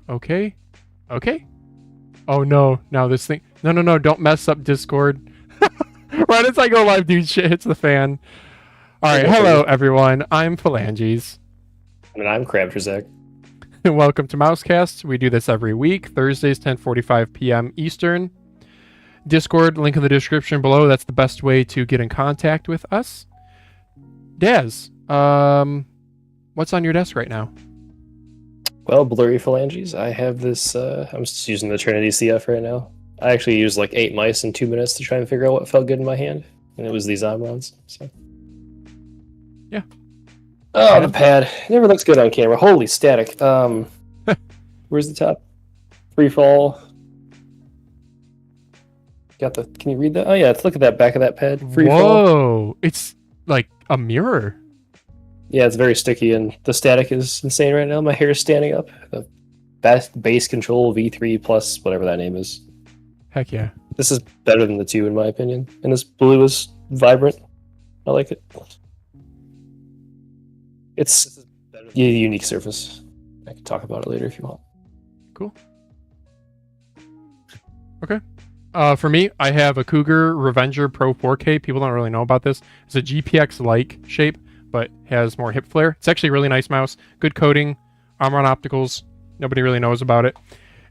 Okay. Okay. Oh no. Now this thing. No. Don't mess up Discord. Right as I go live, dude, shit hits the fan. All right. Hello, everyone. I'm Phalanges. And I'm Crabtrazek. And welcome to Mousecast. We do this every week, Thursdays, 10:45 p.m. Eastern. Discord, link in the description below. That's the best way to get in contact with us. Daz, what's on your desk right now? Well, blurry phalanges. I have this, I'm just using the Trinity CF right now. I actually used like 8 mice in 2 minutes to try and figure out what felt good in my hand. And it was these Omrons, so. Yeah. Oh, the pad. It never looks good on camera. Holy static. Where's the top? Free fall. Got the, can you read that? Oh yeah, let's look at that back of that pad. Free fall. Whoa, it's like a mirror. Yeah, it's very sticky and the static is insane right now. My hair is standing up. The best bass control V3 plus whatever that name is. Heck yeah. This is better than the 2 in my opinion. And this blue is vibrant. I like it. It's a unique surface. I can talk about it later if you want. Cool. Okay. For me, I have a Cougar Revenger Pro 4K. People don't really know about this. It's a GPX-like shape, but has more hip flare. It's actually a really nice mouse. Good coating, Omron opticals. Nobody really knows about it.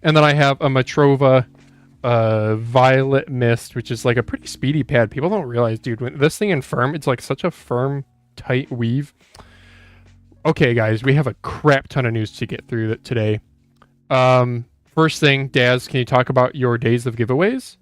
And then I have a Matrova Violet Mist, which is like a pretty speedy pad. People don't realize, dude, when this thing in firm, it's like such a firm, tight weave. Okay, guys, we have a crap ton of news to get through today. First thing, Daz, can you talk about your days of giveaways?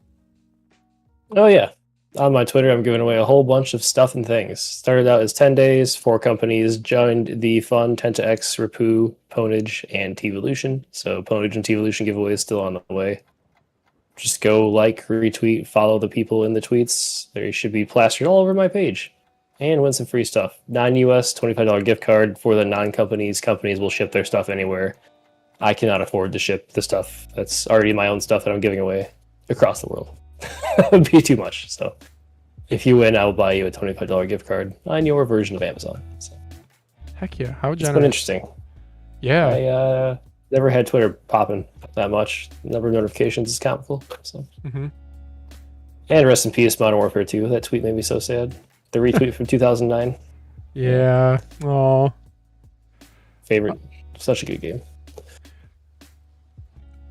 Oh yeah. On my Twitter, I'm giving away a whole bunch of stuff and things. Started out as 10 days, 4 companies joined the fun Tenta-X, Rapoo, Pwnage, and T-Evolution. So Pwnage and T-Evolution giveaway is still on the way. Just go like, retweet, follow the people in the tweets. They should be plastered all over my page. And win some free stuff. $9 $25 gift card for the non-companies. Companies will ship their stuff anywhere. I cannot afford to ship the stuff that's already my own stuff that I'm giving away across the world. It would be too much. So if you win, I will buy you a $25 gift card on your version of Amazon. So. Heck yeah. How generous. It's been interesting. Yeah. I never had Twitter popping that much. Number of notifications is comical. So. And rest in peace, Modern Warfare 2. That tweet made me so sad. The retweet from 2009. Yeah. Oh. Favorite. Such a good game.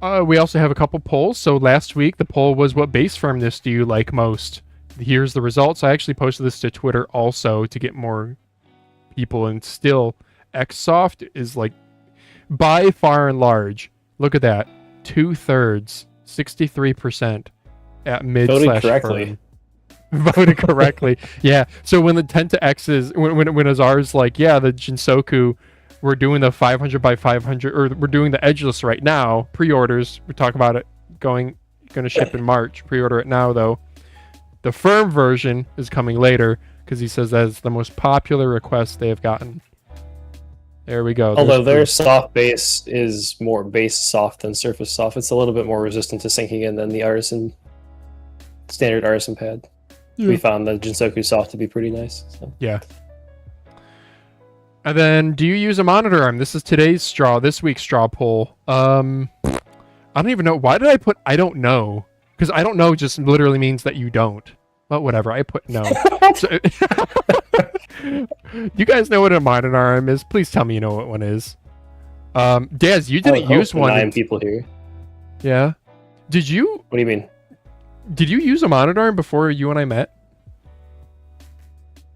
We also have a couple polls. So last week, the poll was, what base firmness do you like most? Here's the results. I actually posted this to Twitter also to get more people. And still, Xsoft is like, by far and large, look at that. 2/3, 63% at mid Voted correctly. Voted correctly. Yeah. So when the Tenta-X is, when Azar's like, yeah, the Jinsoku, we're doing the 500 by 500, or we're doing the edgeless right now. Pre-orders. We talk about it going to ship in March. Pre-order it now, though. The firm version is coming later because he says that's the most popular request they have gotten. There we go. Although their soft base is more base soft than surface soft. It's a little bit more resistant to sinking in than the Artisan, standard Artisan pad. Yeah. We found the Jinsoku soft to be pretty nice. So. Yeah. And then, do you use a monitor arm? This is this week's straw poll. I don't even know. Why did I put I don't know? Because I don't know just literally means that you don't. But whatever, I put no. So, you guys know what a monitor arm is? Please tell me you know what one is. Daz, you didn't use one. 9 people here. Yeah. Did you? What do you mean? Did you use a monitor arm before you and I met?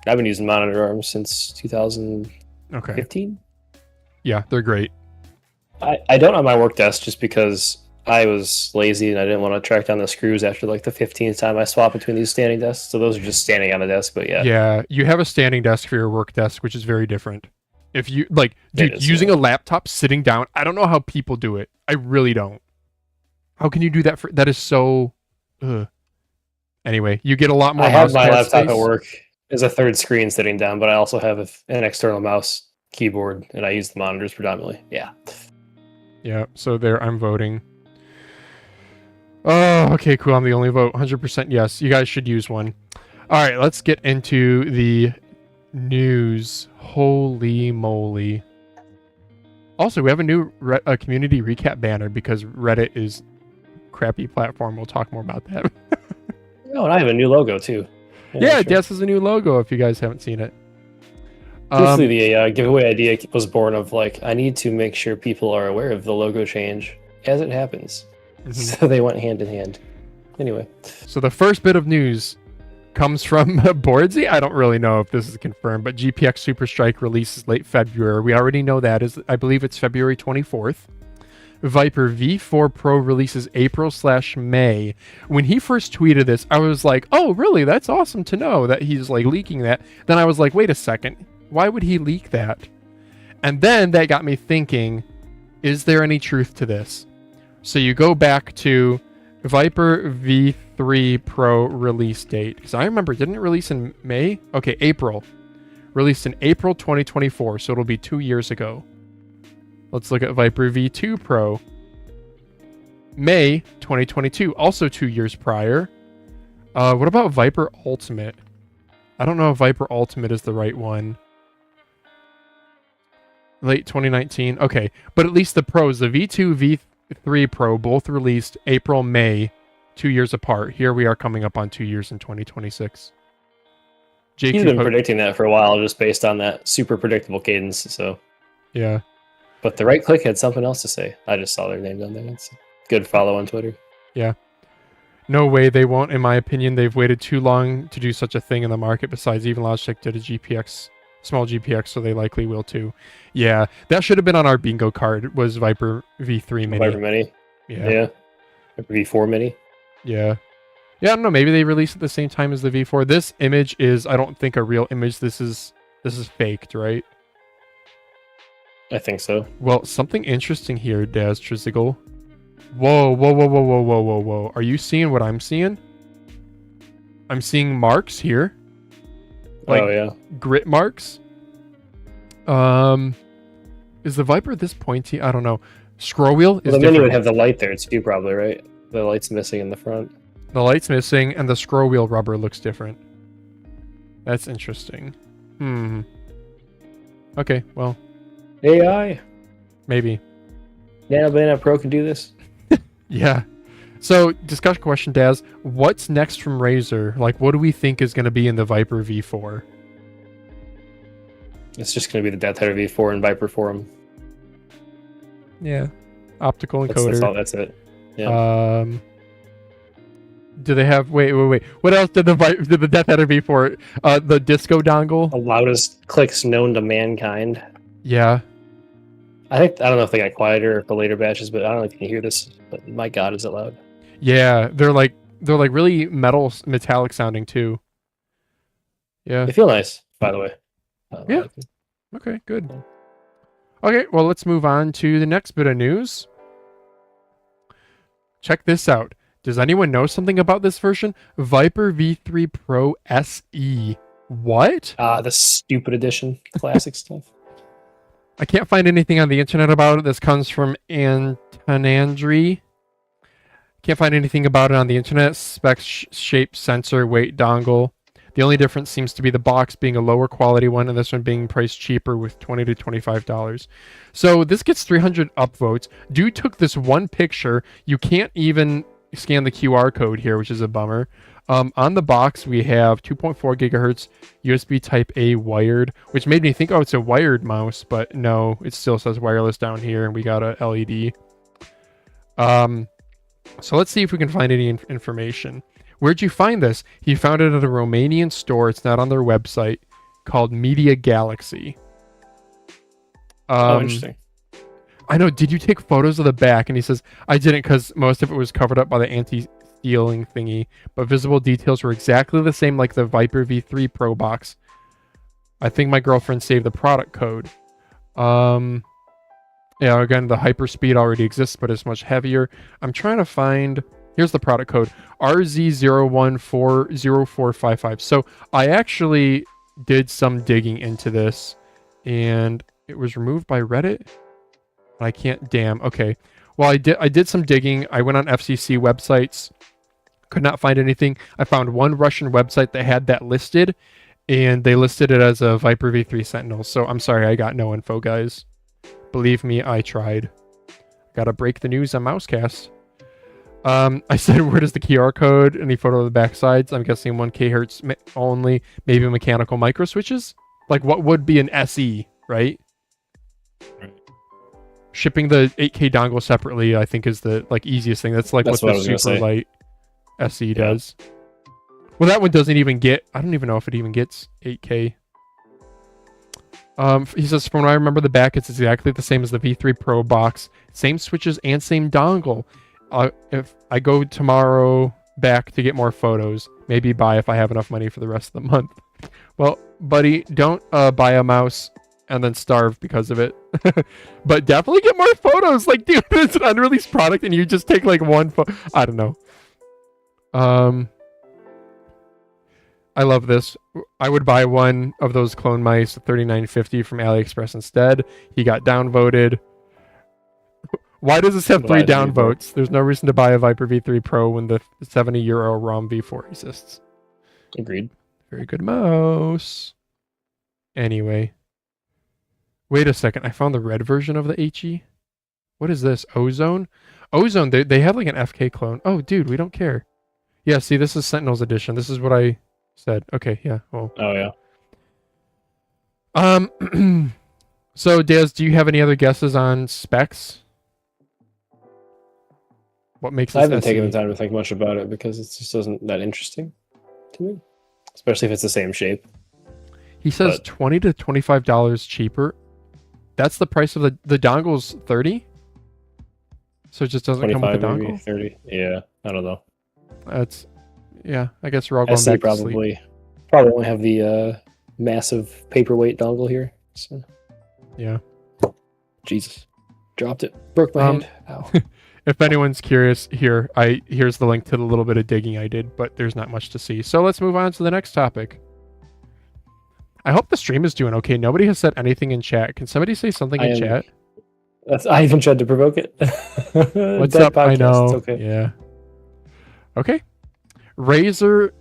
I've been using monitor arms since 2015. Yeah, they're great. I don't on my work desk just because I was lazy and I didn't want to track down the screws after like the 15th time I swap between these standing desks. So those are just standing on the desk, but yeah. Yeah, you have a standing desk for your work desk, which is very different. If you, like, dude, using a laptop sitting down, I don't know how people do it. I really don't. How can you do that that is so... Ugh. Anyway, you get a lot more. I have my laptop at work as a third screen sitting down, but I also have an external mouse, keyboard, and I use the monitors predominantly. Yeah. Yeah, so there I'm voting. Oh, okay, cool. I'm the only vote. 100% yes. You guys should use one. All right, let's get into the news. Holy moly. Also, we have a new community recap banner because Reddit is crappy platform. We'll talk more about that. Oh, and I have a new logo too. Yeah, sure. Des has a new logo if you guys haven't seen it. Basically, the giveaway idea was born of like, I need to make sure people are aware of the logo change as it happens. So they went hand in hand. Anyway. So the first bit of news comes from boardzy. I don't really know if this is confirmed, but GPX SUPERSTRIKE releases late February. We already know that. I believe it's February 24th. Viper V4 Pro releases April/May. When he first tweeted this, I was like, oh, really? That's awesome to know that he's like leaking that. Then I was like, wait a second. Why would he leak that? And then that got me thinking, is there any truth to this? So you go back to Viper V3 Pro release date. Because I remember, didn't it release in May? Okay, April. Released in April 2024, so it'll be 2 years ago. Let's look at Viper V2 Pro. May 2022, also 2 years prior. What about Viper Ultimate? I don't know if Viper Ultimate is the right one. Late 2019. Okay, but at least the pros, the V2, V3 Pro, both released April, May, 2 years apart. Here we are coming up on 2 years in 2026. He's been predicting that for a while, just based on that super predictable cadence. So yeah. But the right click had something else to say. I just saw their names on there. It's a good follow on Twitter. Yeah. No way they won't, in my opinion. They've waited too long to do such a thing in the market. Besides, even Logitech did a GPX, small GPX, so they likely will too. Yeah, that should have been on our bingo card, was Viper V3 Mini. Viper Mini? Yeah. Viper V4 Mini? Yeah. Yeah, I don't know. Maybe they released at the same time as the V4. This image is, I don't think, a real image. This is faked, right? I think so. Well, something interesting here, Daz Trizigal. Whoa, whoa, whoa, whoa, whoa, whoa, whoa, whoa. Are you seeing what I'm seeing? I'm seeing marks here. Like, oh, yeah. Grit marks. Is the Viper this pointy? I don't know. Scroll wheel is the different. Mini would have the light there too, probably, right? The light's missing in the front. The light's missing, and the scroll wheel rubber looks different. That's interesting. Okay, well. AI? Maybe. Banana Pro can do this? Yeah. So, discussion question, Daz. What's next from Razer? Like, what do we think is going to be in the Viper V4? It's just going to be the Death Header V4 and Viper Forum. Yeah. Optical encoder. That's it. Yeah. Do they have... Wait. What else did the Death Header V4? The disco dongle? The loudest clicks known to mankind. Yeah. I don't know if they got quieter for later batches, but I don't know if you can hear this. But my God, is it loud? Yeah, they're like really metallic sounding too. Yeah. They feel nice, by the way. Yeah. Okay, good. Okay, well, let's move on to the next bit of news. Check this out. Does anyone know something about this version? Viper V3 Pro SE. What? The stupid edition. Classic stuff. I can't find anything on the internet about it. This comes from Antonandri. Can't find anything about it on the internet. Specs, shape, sensor, weight, dongle. The only difference seems to be the box being a lower quality one and this one being priced cheaper with $20 to $25. So this gets 300 upvotes. Dude took this one picture. You can't even scan the QR code here, which is a bummer. On the box, we have 2.4 gigahertz USB Type A wired, which made me think, oh, it's a wired mouse, but no, it still says wireless down here, and we got a LED. So let's see if we can find any information. Where'd you find this? He found it at a Romanian store. It's not on their website, called Media Galaxy. Oh, interesting. I know. Did you take photos of the back? And he says, I didn't because most of it was covered up by the anti-stealing thingy, but visible details were exactly the same like the Viper V3 Pro box. I think my girlfriend saved the product code. Yeah, again, the hyperspeed already exists, but it's much heavier. I'm trying to find... Here's the product code. RZ0140455. So I actually did some digging into this, and it was removed by Reddit. I can't... Damn. Okay. Well, I did some digging. I went on FCC websites. Could not find anything. I found one Russian website that had that listed, and they listed it as a Viper V3 Sentinel. So I'm sorry, I got no info, guys. Believe me, I tried. Gotta break the news on Mousecast. I said, where does the QR code? Any photo of the back sides? I'm guessing 1 kHz only, maybe mechanical micro switches. Like what would be an SE, right? Shipping the 8K dongle separately, I think, is the easiest thing. That's what the super light SE does. Well, that one doesn't even get. I don't even know if it even gets 8K. He says, from what I remember, the back it's exactly the same as the V3 Pro box, same switches and same dongle. If I go tomorrow back to get more photos, maybe buy if I have enough money for the rest of the month. Well, buddy, don't buy a mouse and then starve because of it. But definitely get more photos. Like, dude, it's an unreleased product and you just take like one photo. I don't know. I love this. I would buy one of those clone mice, $39.50 from AliExpress instead. He got downvoted. Why does this have 3 downvotes? There's no reason to buy a Viper V3 Pro when the €70 ROM V4 exists. Agreed. Very good mouse. Anyway. Wait a second. I found the red version of the HE. What is this? Ozone? Ozone, they have like an FK clone. Oh, dude, we don't care. Yeah, see, this is Sentinels edition. This is what I said. Okay, yeah. Well. Oh, yeah. So, Daz, do you have any other guesses on specs? What makes this I haven't SE? taken the time to think much about it because it just isn't that interesting to me, especially if it's the same shape. He says $20 to $25 cheaper. That's the price of the dongle's $30. So it just doesn't come with the dongle. Maybe 30. Yeah, I don't know. That's I guess we're all going back to sleep. Probably only have the massive paperweight dongle here. So. Yeah. Jesus, dropped it, broke my hand. Ow. If anyone's curious, here's the link to the little bit of digging I did, but there's not much to see. So let's move on to the next topic. I hope the stream is doing okay. Nobody has said anything in chat. Can somebody say something in chat? I even tried to provoke it. What's up? I know. It's okay. Yeah. Okay. Razer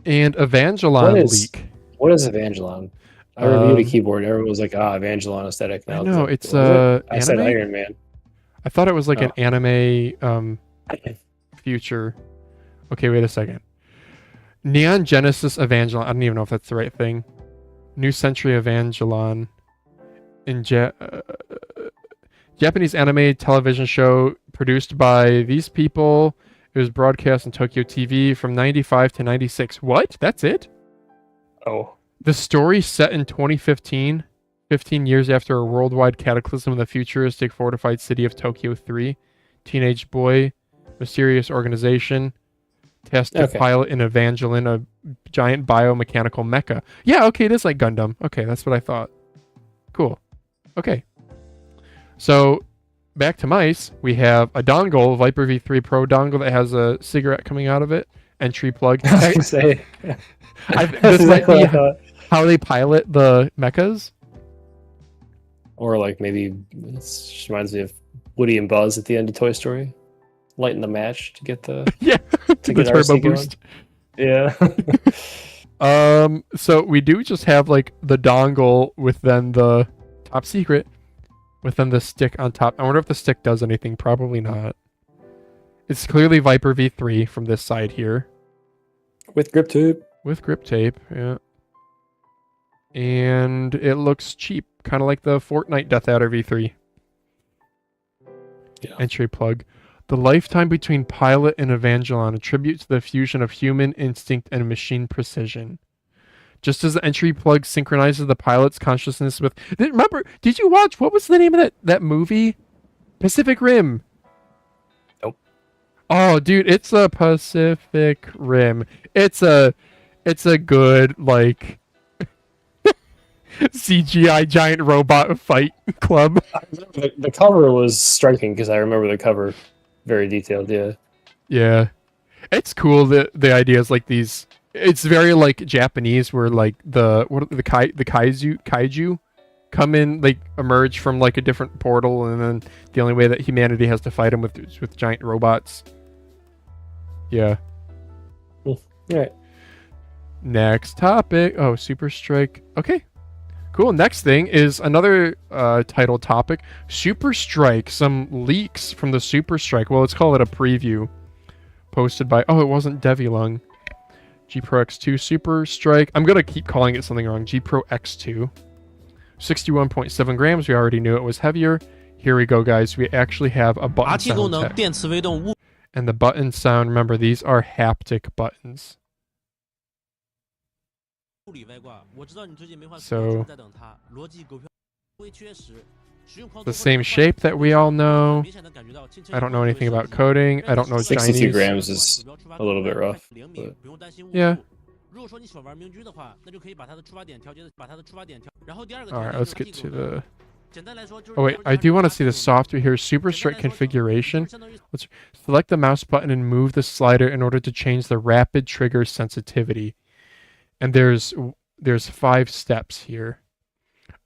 and Evangelion leak. What is Evangelion? I reviewed a keyboard. Everyone was like, Evangelion aesthetic. Now no, it's I anime? said Iron Man. I thought it was like an anime future. Okay, wait a second. Neon Genesis Evangelion. I don't even know if that's the right thing. New Century Evangelion. In Japanese anime television show produced by these people. It was broadcast on Tokyo TV from 95 to 96. What? That's it? Oh. The story set in 2015. 15 years after a worldwide cataclysm in the futuristic fortified city of Tokyo 3, teenage boy, mysterious organization, tasked to pilot an Evangelion, a giant biomechanical mecha. Yeah, okay, it is like Gundam. Okay, that's what I thought. Cool. Okay. So, back to mice, we have a dongle, Viper V3 Pro dongle that has a cigarette coming out of it, entry plug. This might be how they pilot the mechas. Or like maybe it reminds me of Woody and Buzz at the end of Toy Story, lighting the match to get the to get the turbo boost. Yeah. So we do just have like the dongle with then the top secret, with then the stick on top. I wonder if the stick does anything. Probably not. It's clearly Viper V3 from this side here. With grip tape. With grip tape, yeah. And it looks cheap. Kind of like the Fortnite Death Adder V3. Yeah. Entry plug. The lifetime between Pilot and Evangelion, a tribute to the fusion of human instinct and machine precision. Just as the entry plug synchronizes the pilot's consciousness with... Remember, did you watch... What was the name of that movie? Pacific Rim. Nope. Oh, dude, it's a Pacific Rim. It's a good, like... CGI giant robot fight club. The cover was striking because I remember the cover very detailed. Yeah, it's cool. The idea is like these. It's very like Japanese, where like the kaiju come in, like emerge from like a different portal, and then the only way that humanity has to fight them with giant robots. Yeah. All right. Next topic. Oh, SUPERSTRIKE. Okay. Cool. Next thing is another title topic. SUPERSTRIKE. Some leaks from the SUPERSTRIKE. Well, let's call it a preview. Posted by... Oh, it wasn't Devylung. G Pro X2 SUPERSTRIKE. I'm going to keep calling it something wrong. G Pro X2. 61.7 grams. We already knew it was heavier. Here we go, guys. We actually have a button sound tech. And the button sound, remember, these are haptic buttons. So, the same shape that we all know. I don't know anything about coding. I don't know 62 Chinese. grams is a little bit rough. But... Yeah. Alright, let's get to the... Oh wait, I do want to see the software here. SUPERSTRIKE configuration. Let's select the mouse button and move the slider in order to change the rapid trigger sensitivity. And there's 5 steps here.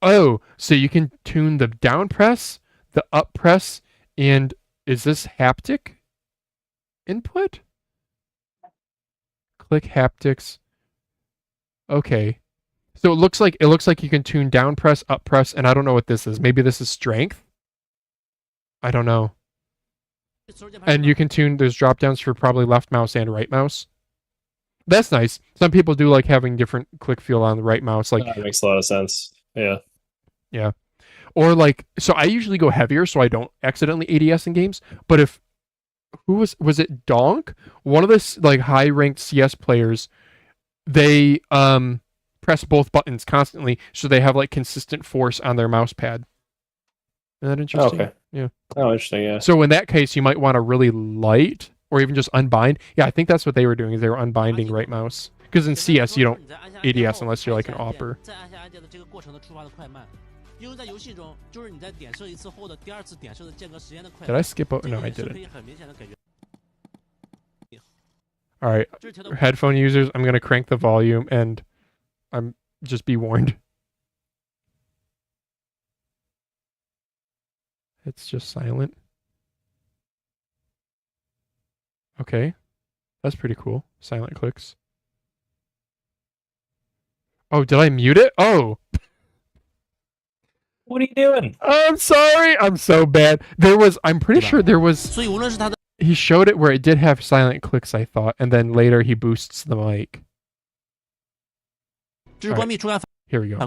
Oh, so you can tune the down press, the up press, and is this haptic input? Click haptics. Okay. So it looks like you can tune down press, up press, and I don't know what this is. Maybe this is strength? I don't know. And you can tune, there's drop downs for probably left mouse and right mouse. That's nice. Some people do like having different click feel on the right mouse. Like that makes a lot of sense. Yeah. Yeah. Or like, so I usually go heavier so I don't accidentally ADS in games. But if, was it Donk? One of the like high ranked CS players, they press both buttons constantly so they have like consistent force on their mouse pad. Isn't that interesting? Okay. Yeah. Oh, interesting, yeah. So in that case, you might want to really light or even just unbind. Yeah, I think that's what they were doing, is they were unbinding right mouse. Because in CS, you don't ADS unless you're like an opper. Did I skip out? No, I didn't. Alright, headphone users, I'm going to crank the volume and just be warned. It's just silent. Okay. That's pretty cool. Silent clicks. Oh, did I mute it? Oh! What are you doing? I'm sorry! I'm so bad. I'm pretty sure there was... He showed it where it did have silent clicks, I thought, and then later he boosts the mic. Right. Here we go.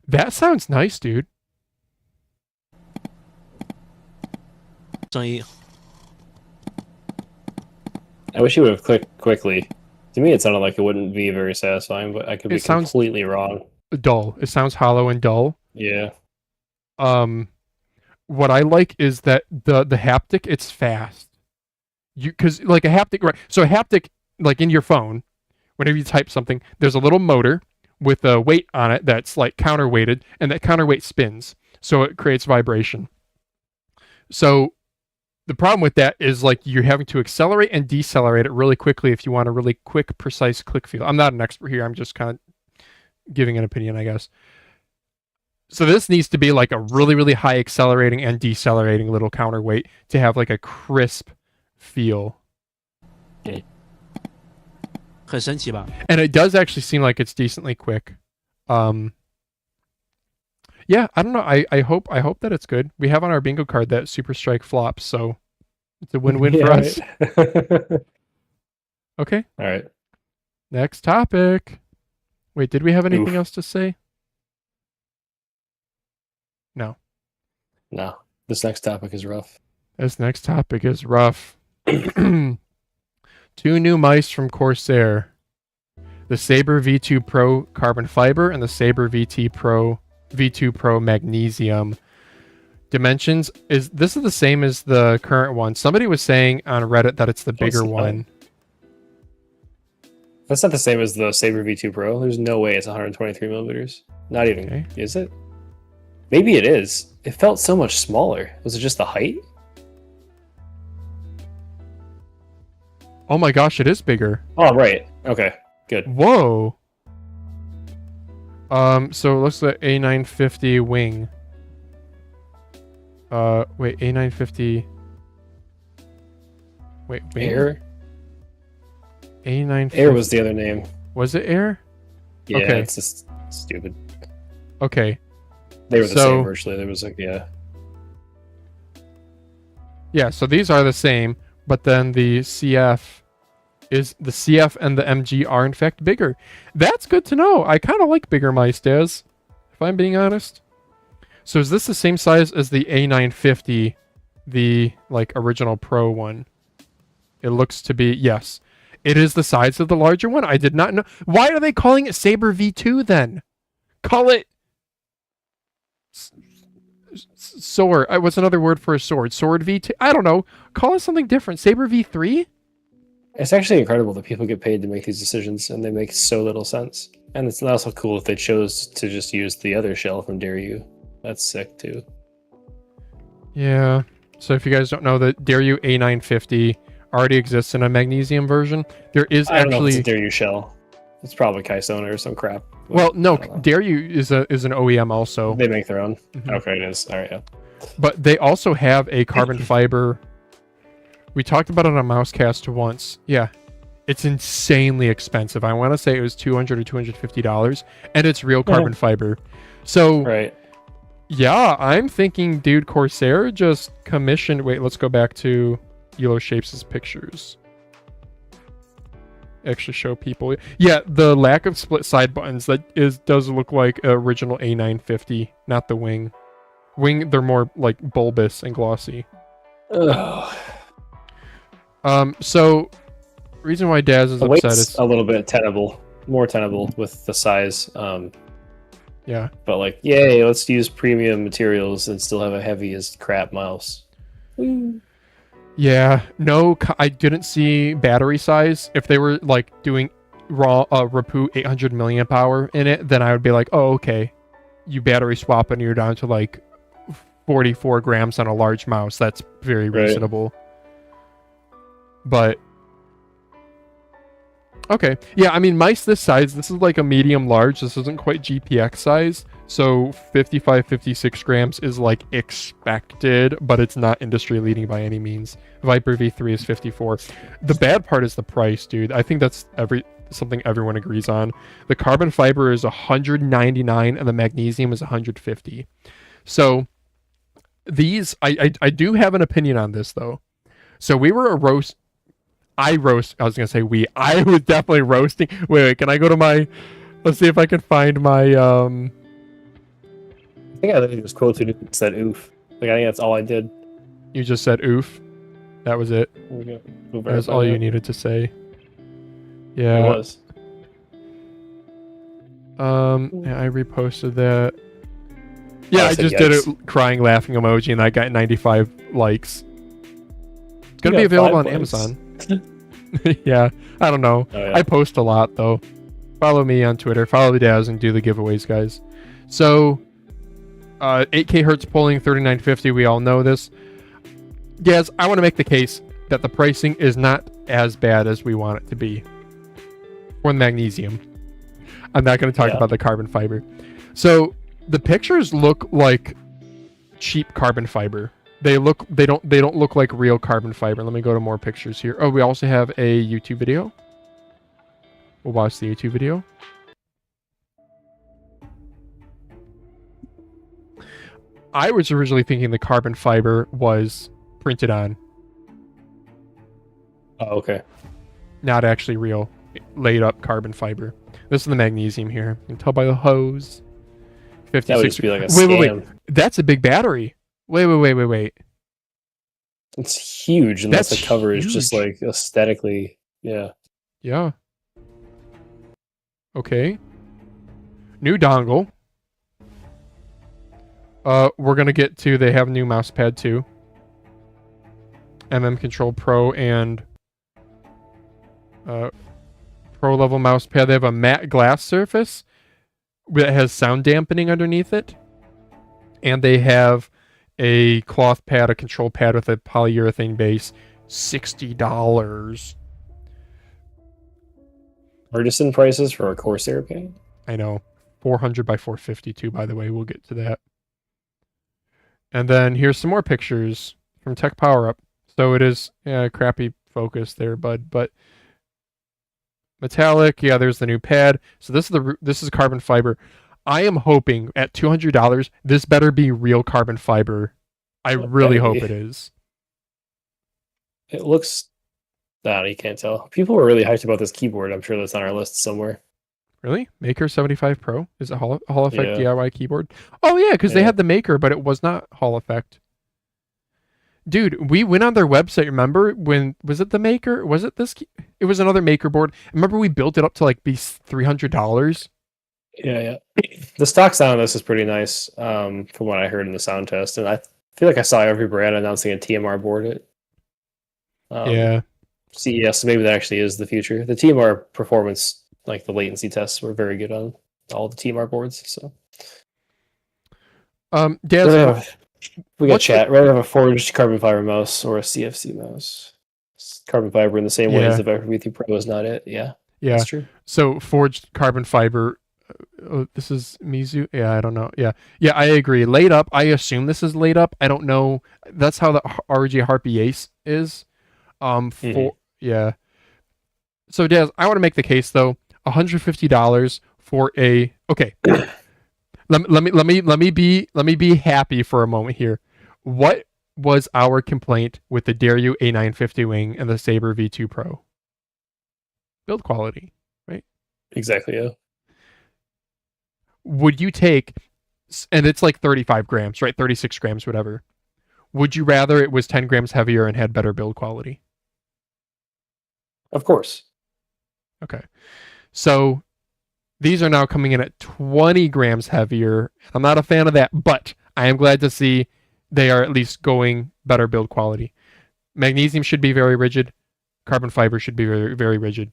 That sounds nice, dude. I wish you would have clicked quickly. To me, it sounded like it wouldn't be very satisfying, but I could be completely wrong. Dull. It sounds hollow and dull. Yeah. What I like is that the haptic, it's fast. Because like a haptic, right? So a haptic, like in your phone, whenever you type something, there's a little motor with a weight on it that's like counterweighted, and that counterweight spins, so it creates vibration. So the problem with that is like you're having to accelerate and decelerate it really quickly if you want a really quick, precise click feel. I'm not an expert here. I'm just kind of giving an opinion, I guess. So this needs to be like a really, really high accelerating and decelerating little counterweight to have like a crisp feel. Okay. And it does actually seem like it's decently quick. Yeah, I don't know. I hope that it's good. We have on our bingo card that SUPERSTRIKE flops, so it's a win-win for us. Okay. All right. Next topic. Wait, did we have anything else to say? No. No. This next topic is rough. This next topic is rough. 2 new mice from Corsair. The Sabre V2 Pro Carbon Fiber and the Sabre V2 Pro Magnesium. Dimensions is the same as the current one. Somebody was saying on Reddit that it's the bigger one. That's not the same as the Sabre V2 Pro. There's no way it's 123 millimeters. Not even. Okay. Is it? Maybe it is. It felt so much smaller. Was it just the height? Oh my gosh, it is bigger. Oh, right. Okay, good. Whoa. So it looks like A950 wing. Wait, A950. Wait, wing? Air? A950. Air was the other name. Was it Air? Yeah, Okay. it's just stupid. Okay. They were the same virtually. There was yeah. Yeah, so these are the same, but then the CF and the MG are in fact bigger. That's good to know. I kind of like bigger mice, Daz, if I'm being honest. So is this the same size as the A950, the like original Pro one? It looks to be, yes. It is the size of the larger one. I did not know. Why are they calling it Sabre V2 then? Call it sword. What's another word for a sword? Sword V2? I don't know. Call it something different. Sabre V3? It's actually incredible that people get paid to make these decisions, and they make so little sense. And it's also cool if they chose to just use the other shell from Daryu. That's sick too. Yeah. So if you guys don't know, the Daryu A950 already exists in a magnesium version. There is I don't know if actually it's a Daryu shell. It's probably Kaisona or some crap. Well, no, Daryu is an OEM also. They make their own. Mhm. Okay, it is. All right, yeah. But they also have a carbon fiber. We talked about it on Mousecast once. Yeah. It's insanely expensive. I want to say it was $200 or $250, and it's real carbon fiber. So, right. Yeah, I'm thinking, dude, Corsair just commissioned. Wait, let's go back to Elo Shapes' pictures. Actually show people. Yeah, the lack of split side buttons does look like original A950, not the wing. Wing, they're more like bulbous and glossy. Ugh. So reason why Daz is The upset weight's is a little bit tenable, more tenable with the size. Yeah. But like, yay, let's use premium materials and still have a heavy as crap mouse. Yeah, no, I didn't see battery size. If they were like doing raw Rapoo 800 milliamp hour in it, then I would be like, oh, okay. You battery swap and you're down to like 44 grams on a large mouse. That's very reasonable. But okay, yeah, I mean, mice this size, this is like a medium large. This isn't quite GPX size. So 55, 56 grams is like expected, but it's not industry leading by any means. Viper V3 is 54. The bad part is the price, dude. I think that's something everyone agrees on. The carbon fiber is 199 and the magnesium is 150. So these, I do have an opinion on this though. So we were I was gonna say I was definitely roasting. Wait, can I go to my, let's see if I can find my, I think I literally just quoted it and said oof. Like, I think that's all I did. You just said oof. That was it. That's all you needed to say. Yeah. It was. Yeah, I reposted that. Yeah, I just yikes. did it crying, laughing emoji, and I got 95 likes. It's gonna be available on Amazon. Yeah, I don't know. Oh, yeah. I post a lot though. Follow me on Twitter. Follow the Daz and do the giveaways, guys. So, 8K hertz polling 3950. We all know this. Daz, I want to make the case that the pricing is not as bad as we want it to be. For the magnesium. I'm not going to talk about the carbon fiber. So the pictures look like cheap carbon fiber. They don't look like real carbon fiber. Let me go to more pictures here. Oh, we also have a YouTube video. We'll watch the YouTube video. I was originally thinking the carbon fiber was printed on. Oh, okay. Not actually real, laid up carbon fiber. This is the magnesium here. You can tell by the hose. 56. That would just be like a scam. Wait. That's a big battery. Wait. It's huge unless That's the cover is huge. just like aesthetically, yeah. Yeah. Okay. New dongle. We're gonna get to, they have a new mouse pad too. Control Pro and Pro level mouse pad. They have a matte glass surface that has sound dampening underneath it. And they have a cloth pad, a control pad with a polyurethane base. $60. artisan prices for a Corsair pad. I know. 400 by 452, by the way. We'll get to that. And then here's some more pictures from Tech Power Up. So it is crappy focus there, bud. But metallic, yeah, there's the new pad. So this is carbon fiber. I am hoping at $200, this better be real carbon fiber. I really hope it is. It looks... Nah, you can't tell. People were really hyped about this keyboard. I'm sure that's on our list somewhere. Really? Maker 75 Pro? Is it Hall Effect Yeah. DIY keyboard? Oh, yeah, because they had the Maker, but it was not Hall Effect. Dude, we went on their website, remember? When was it the Maker? Was it this? It was another Maker board. Remember we built it up to like be $300? Yeah. The stock sound of this is pretty nice, from what I heard in the sound test. And I feel like I saw every brand announcing a TMR board at Yeah. CES. So maybe that actually is the future. The TMR performance, like the latency tests, were very good on all the TMR boards. So Daz, we got chat. Rather have a forged carbon fiber mouse or a CFC mouse. Carbon fiber in the same way as the Rapoo VT Pro is not it. Yeah, that's true. So forged carbon fiber. This is Mizu. Yeah, I don't know. Yeah, I agree. Laid up. I assume this is laid up. I don't know. That's how the RG Harpy Ace is. Yeah. So Daz, I want to make the case though. $150 for a let me be happy for a moment here. What was our complaint with the Dairyu A950 wing and the Sabre V2 Pro? Build quality, right? Exactly. Yeah. Would you take, and it's like 35 grams, right? 36 grams, whatever. Would you rather it was 10 grams heavier and had better build quality? Of course. Okay. So these are now coming in at 20 grams heavier. I'm not a fan of that, but I am glad to see they are at least going better build quality. Magnesium should be very rigid. Carbon fiber should be very, very rigid.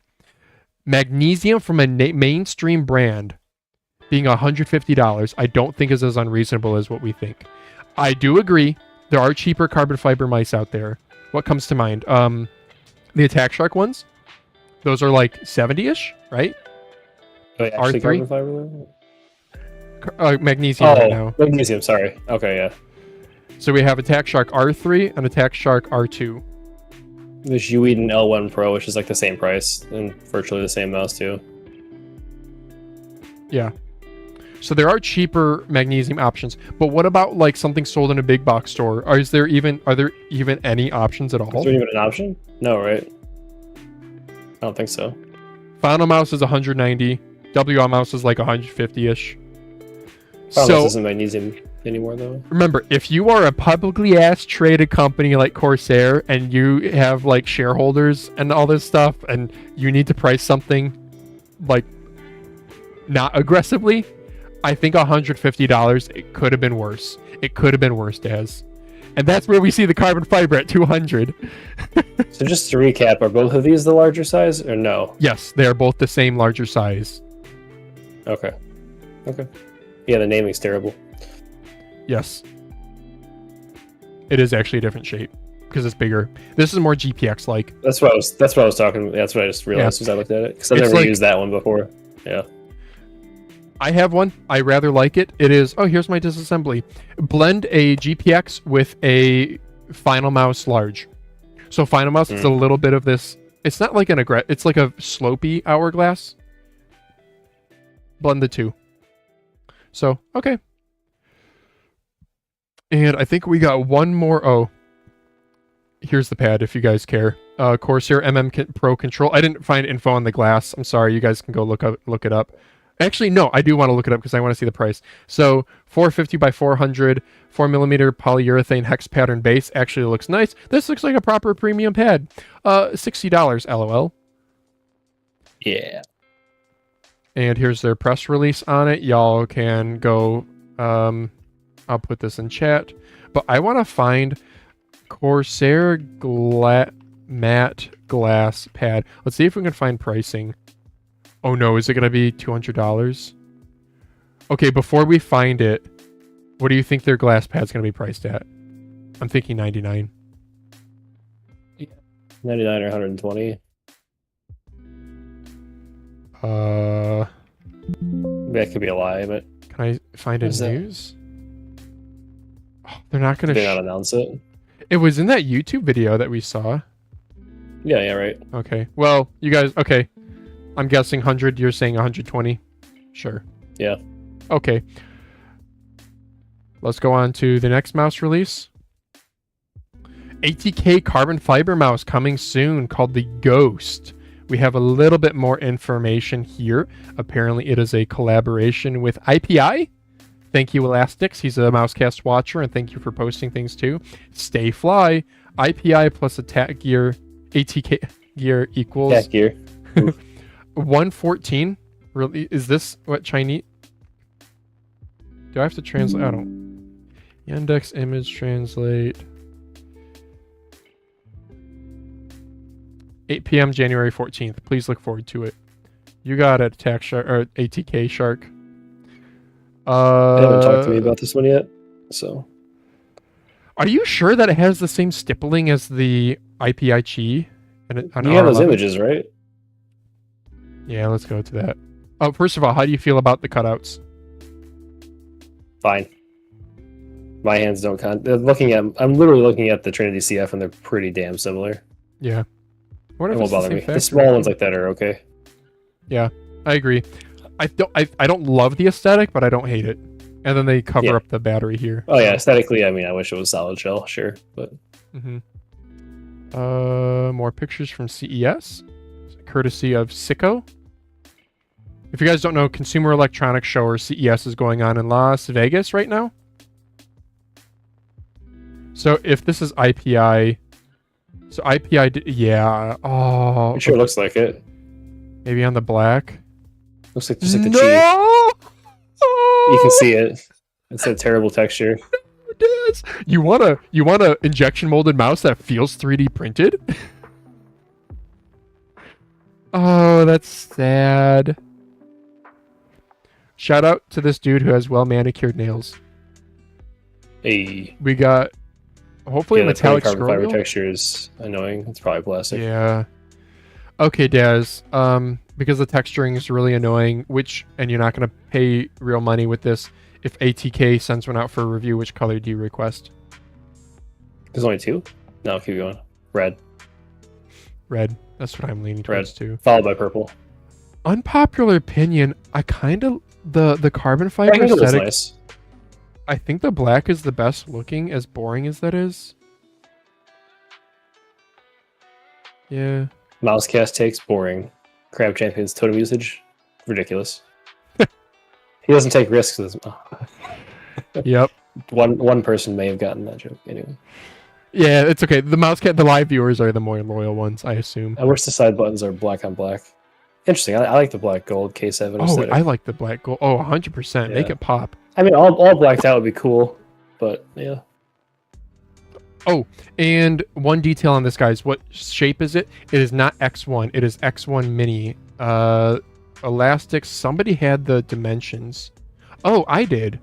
Magnesium from a mainstream brand being $150, I don't think is as unreasonable as what we think. I do agree. There are cheaper carbon fiber mice out there. What comes to mind? The Attack Shark ones. Those are like 70-ish, right? Wait, actually carbon fiber? Magnesium right now. Magnesium, sorry. Okay, yeah. So we have Attack Shark R3 and Attack Shark R2. There's Ueden L1 Pro, which is like the same price and virtually the same mouse too. Yeah. So there are cheaper magnesium options, but what about like something sold in a big box store? Are there even any options at all? Is there even an option? No, right? I don't think so. Finalmouse is 190. WL is like 150-ish. Finalmouse isn't magnesium anymore though. Remember, if you are a publicly traded company like Corsair and you have like shareholders and all this stuff and you need to price something like not aggressively, I think $150, it could have been worse. It could have been worse, Daz. And that's where we see the carbon fiber at 200. So just to recap, are both of these the larger size or no? Yes, they are both the same larger size. Okay. Yeah, the naming's terrible. Yes. It is actually a different shape because it's bigger. This is more GPX like. That's what I was talking. That's what I just realized as I looked at it because I've never used that one before. Yeah. I have one. I rather like it. It is, here's my disassembly. Blend a GPX with a Finalmouse large. So Finalmouse is a little bit of this. It's not like it's like a slopey hourglass. Blend the two. So, okay. And I think we got one more. Here's the pad if you guys care. Corsair Pro Control. I didn't find info on the glass. I'm sorry. You guys can go look it up. Actually, no, I do want to look it up because I want to see the price. So 450 by 400, 4mm polyurethane hex pattern base. Actually looks nice. This looks like a proper premium pad. $60, LOL. Yeah. And here's their press release on it. Y'all can go, I'll put this in chat. But I want to find Corsair matte glass pad. Let's see if we can find pricing. Oh no, is it going to be $200? Okay, before we find it, what do you think their glass pad's going to be priced at? I'm thinking $99. 99 or 120. That could be a lie, but Can I find a What is that? news? Oh, they're not going did they not to. announce it? It was in that YouTube video that we saw. Yeah, right. Okay. Well, you guys. Okay. I'm guessing 100. You're saying 120. Sure. Yeah. Okay. Let's go on to the next mouse release. ATK carbon fiber mouse coming soon, called the Ghost. We have a little bit more information here. Apparently it is a collaboration with IPI. Thank you, Elastix. He's a Mousecast watcher, and thank you for posting things too. Stay fly. IPI plus attack gear, ATK gear equals Cat gear. 114. Really? Is this what Chinese? Do I have to translate? I don't. Yandex image translate. 8 p.m. January 14th. Please look forward to it. You got it, Attack Shark or ATK Shark. They haven't talked to me about this one yet, so. Are you sure that it has the same stippling as the IPI Chi? You have those images, right? Yeah, let's go to that. Oh, first of all, how do you feel about the cutouts? Fine. My hands don't count. I'm literally looking at the Trinity CF, and they're pretty damn similar. Yeah. What It if won't it's the bother same me. The factory? small ones like that are okay. Yeah, I agree. I don't love the aesthetic, but I don't hate it. And then they cover Yeah. up the battery here. Oh yeah, aesthetically, I mean, I wish it was solid shell, sure, but More pictures from CES, courtesy of Sicko. If you guys don't know, Consumer Electronics Show, or CES, is going on in Las Vegas right now. So if this is IPI, so IPI, yeah. Oh, it sure looks like it. maybe on the black. Looks like just like the No! Chi. You can see it. It's a terrible texture. It is. You want a injection molded mouse that feels 3D printed? Oh, that's sad. Shout out to this dude who has well manicured nails. Hey, We got hopefully yeah, the metallic carbon scroll fiber wheel? texture is annoying. It's probably plastic. Yeah. Okay, Daz. Because the texturing is really annoying, and you're not gonna pay real money with this. If ATK sends one out for a review, which color do you request? There's only two? No, keep going. Red, Red. That's what I'm leaning towards too. followed by purple. Unpopular opinion. I kind of the carbon I fiber think it looks aesthetic. nice. I think the black is the best looking, as boring as that is. Yeah. Mousecast takes boring. Crab Champion's totem usage ridiculous. He doesn't take risks with his. Yep. One person may have gotten that joke anyway. Yeah, it's okay. The live viewers are the more loyal ones, I assume. I wish the side buttons are black on black. Interesting. I like the black gold K7 Oh, aesthetic. I like the black gold. Oh, 100%. Make Yeah. it pop. I mean, all blacked out would be cool, but yeah. Oh, and one detail on this, guys. What shape is it? It is not X1. It is X1 Mini. Elastic. Somebody had the dimensions. Oh, I did.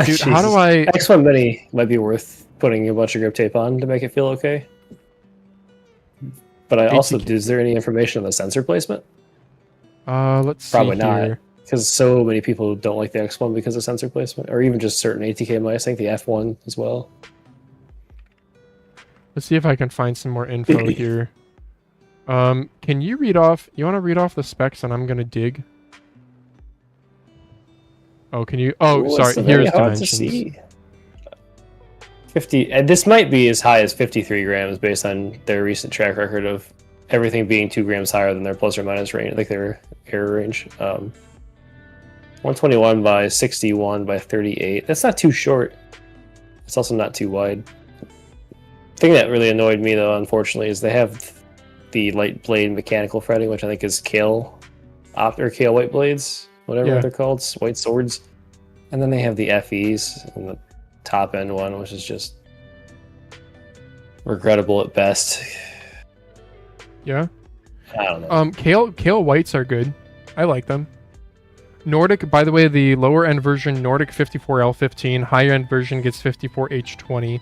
Dude, how do I... X1 Mini might be worth putting a bunch of grip tape on to make it feel okay. But I also, ATK. is there any information on the sensor placement? Let's see Probably not. here. Because so many people don't like the X1 because of sensor placement, or even just certain ATK mice. I think the F1 as well. Let's see if I can find some more info here. Can you read off... You want to read off the specs, and I'm going to dig? Oh, can you... Oh, Ooh, it's sorry. very Here's hard to dimensions. see. 50. And this might be as high as 53 grams based on their recent track record of everything being 2 grams higher than their plus or minus range, like their error range. 121 by 61 by 38. That's not too short. It's also not too wide. The thing that really annoyed me, though, unfortunately, is they have the light blade mechanical fretting, which I think is Kale white blades, whatever they're called, white swords. And then they have the FEs and the top end one, which is just regrettable at best. Yeah. I don't know. Kale whites are good. I like them. Nordic, by the way, the lower end version, Nordic 54L15, higher end version gets 54H20.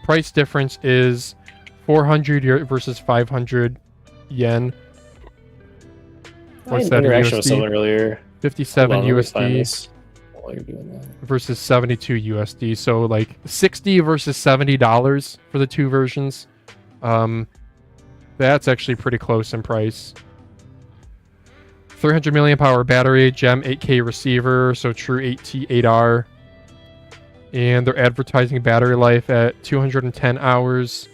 Price difference is 400 versus 500 yen. I had What's an that in interaction with someone USD? earlier. 57 Hold on, let me find USD this while you're doing that. versus 72 USD. So like 60 versus $70 for the two versions. That's actually pretty close in price. 300 milliamp hour battery, GEM 8K receiver, so true 8T8R. And they're advertising battery life at 210 hours.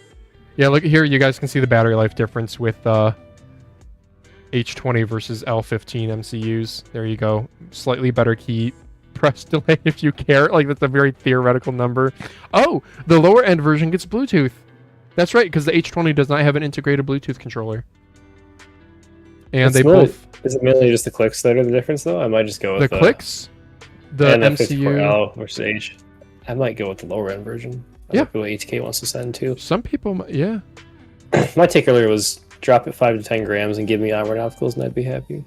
Yeah, look here, you guys can see the battery life difference with H20 versus L15 MCUs. There you go. Slightly better key press delay if you care. Like, that's a very theoretical number. Oh, the lower end version gets Bluetooth. That's right, because the H20 does not have an integrated Bluetooth controller. And they both... Is it mainly just the clicks that are the difference, though? I might just go with the clicks, the and MCU... L versus H. I might go with the lower end version. I like what ATK wants to send too. Some people, yeah. My take earlier was drop it 5 to 10 grams and give me armored opticals, and I'd be happy.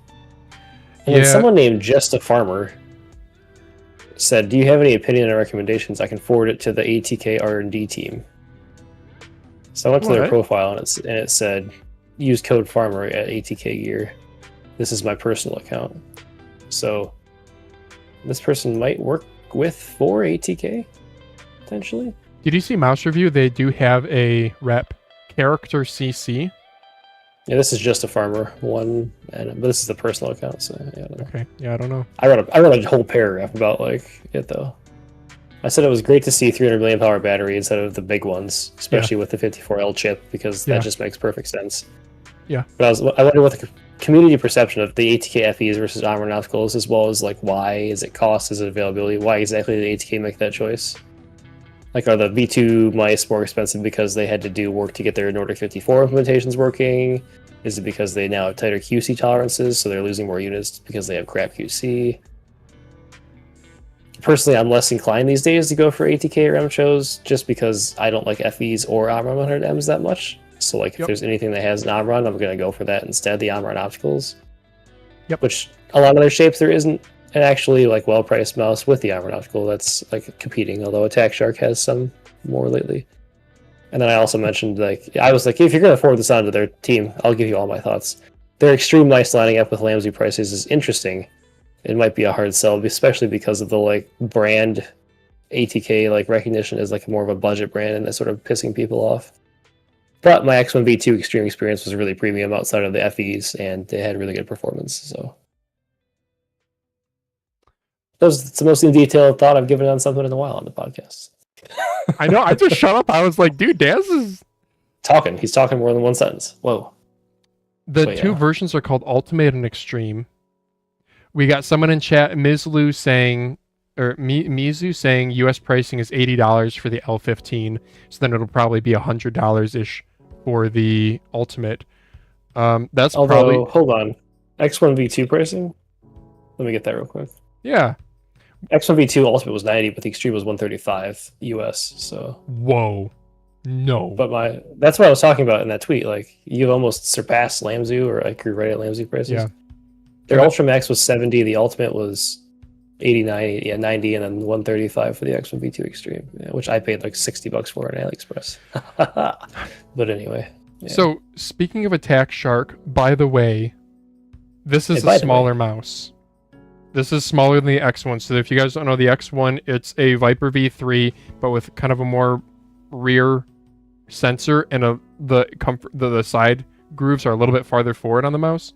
And then someone named Just a Farmer said, "Do you have any opinion or recommendations? I can forward it to the ATK R&D team." So I went to their profile and it said, "Use code Farmer at ATK Gear. This is my personal account." So this person might work for ATK potentially. Did you see Mouse Review? They do have a rep character CC. Yeah, this is Just a Farmer one, but this is the personal account. So yeah, I don't know. Okay, yeah, I don't know. I wrote a whole paragraph about it though. I said it was great to see 300 milliamp hour battery instead of the big ones, especially with the 54L chip, because that just makes perfect sense. Yeah. But I wonder what the community perception of the ATK FEs versus armored opticals, as well as like why is it cost, is it availability, why exactly did ATK make that choice? Like, are the V2 mice more expensive because they had to do work to get their Nordic 54 implementations working? Is it because they now have tighter QC tolerances, so they're losing more units because they have crap QC? Personally, I'm less inclined these days to go for ATK RAM shows, just because I don't like FEs or Omron 100Ms that much. So, like, if there's anything that has an Omron, I'm going to go for that instead, the Omron opticals. Which, a lot of their shapes, there isn't an actually, like, well-priced mouse with the Omron optical that's, like, competing, although Attack Shark has some more lately. And then I also mentioned, like, I was like, if you're going to forward this on to their team, I'll give you all my thoughts. Their Extreme Mice lining up with Lamsey prices is interesting. It might be a hard sell, especially because of the, like, brand ATK, like, recognition as, like, more of a budget brand, and that's sort of pissing people off. But my X1 V2 Extreme experience was really premium outside of the FEs, and they had really good performance, so... That's the most in detail thought I've given on something in a while on the podcast. I know, I just shut up. I was like, dude, Daz is... Talking. He's talking more than one sentence. Whoa. The two versions are called Ultimate and Extreme. We got someone in chat, Mizu saying US pricing is $80 for the L15, so then it'll probably be $100-ish for the Ultimate. That's probably... Hold on. X1 V2 pricing? Let me get that real quick. Yeah. X1 V2 Ultimate was 90, but the Extreme was 135 US, so... Whoa. No. But that's what I was talking about in that tweet. Like, you've almost surpassed Lamzu, or like you're right at Lamzu prices. Yeah. Their Ultra Max was 70, the Ultimate was 89, 90, and then 135 for the X1 V2 Extreme, which I paid like $60 for on AliExpress. But anyway. Yeah. So, speaking of Attack Shark, by the way, this is a smaller mouse. This is smaller than the X1. So if you guys don't know the X1, it's a Viper V3, but with kind of a more rear sensor, and the side grooves are a little bit farther forward on the mouse.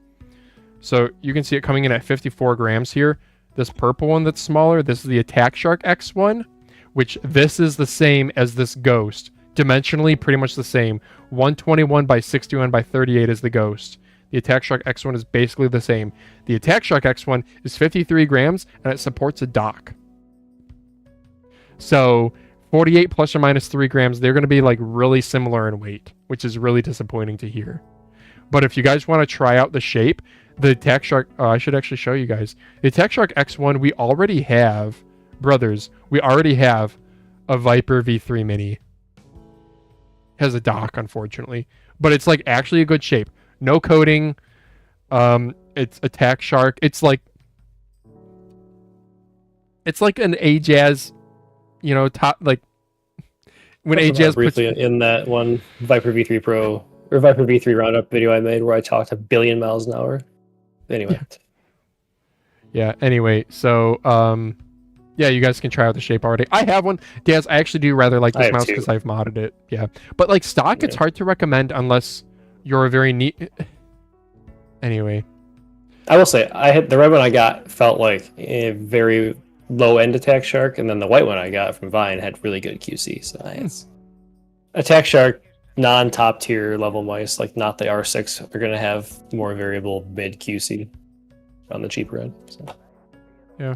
So you can see it coming in at 54 grams here. This purple one that's smaller, this is the Attack Shark X1, which this is the same as this Ghost. Dimensionally, pretty much the same. 121 by 61 by 38 is the Ghost. The Attack Shark X1 is basically the same. The Attack Shark X1 is 53 grams, and it supports a dock. So 48 plus or minus 3 grams, they're going to be like really similar in weight, which is really disappointing to hear. But if you guys want to try out the shape, the Attack Shark, I should actually show you guys. The Attack Shark X1, we already have, brothers, we already have a Viper V3 Mini. Has a dock, unfortunately. But it's like actually a good shape. No coating. It's Attack Shark. It's like an Ajaz, top, like when Ajaz briefly in that one Viper V3 Pro or Viper V3 roundup video I made where I talked a billion miles an hour. Anyway. Yeah. Anyway, so yeah, you guys can try out the shape already. I have one. Daz, I actually do rather like this mouse because I've modded it. Yeah. But like stock, it's hard to recommend unless you're a very neat. Anyway. I will say, the red one I got felt like a very low end Attack Shark, and then the white one I got from Vine had really good QC. So it's Attack Shark, non-top tier level mice, like not the R6, are going to have more variable mid QC on the cheaper end. So. Yeah.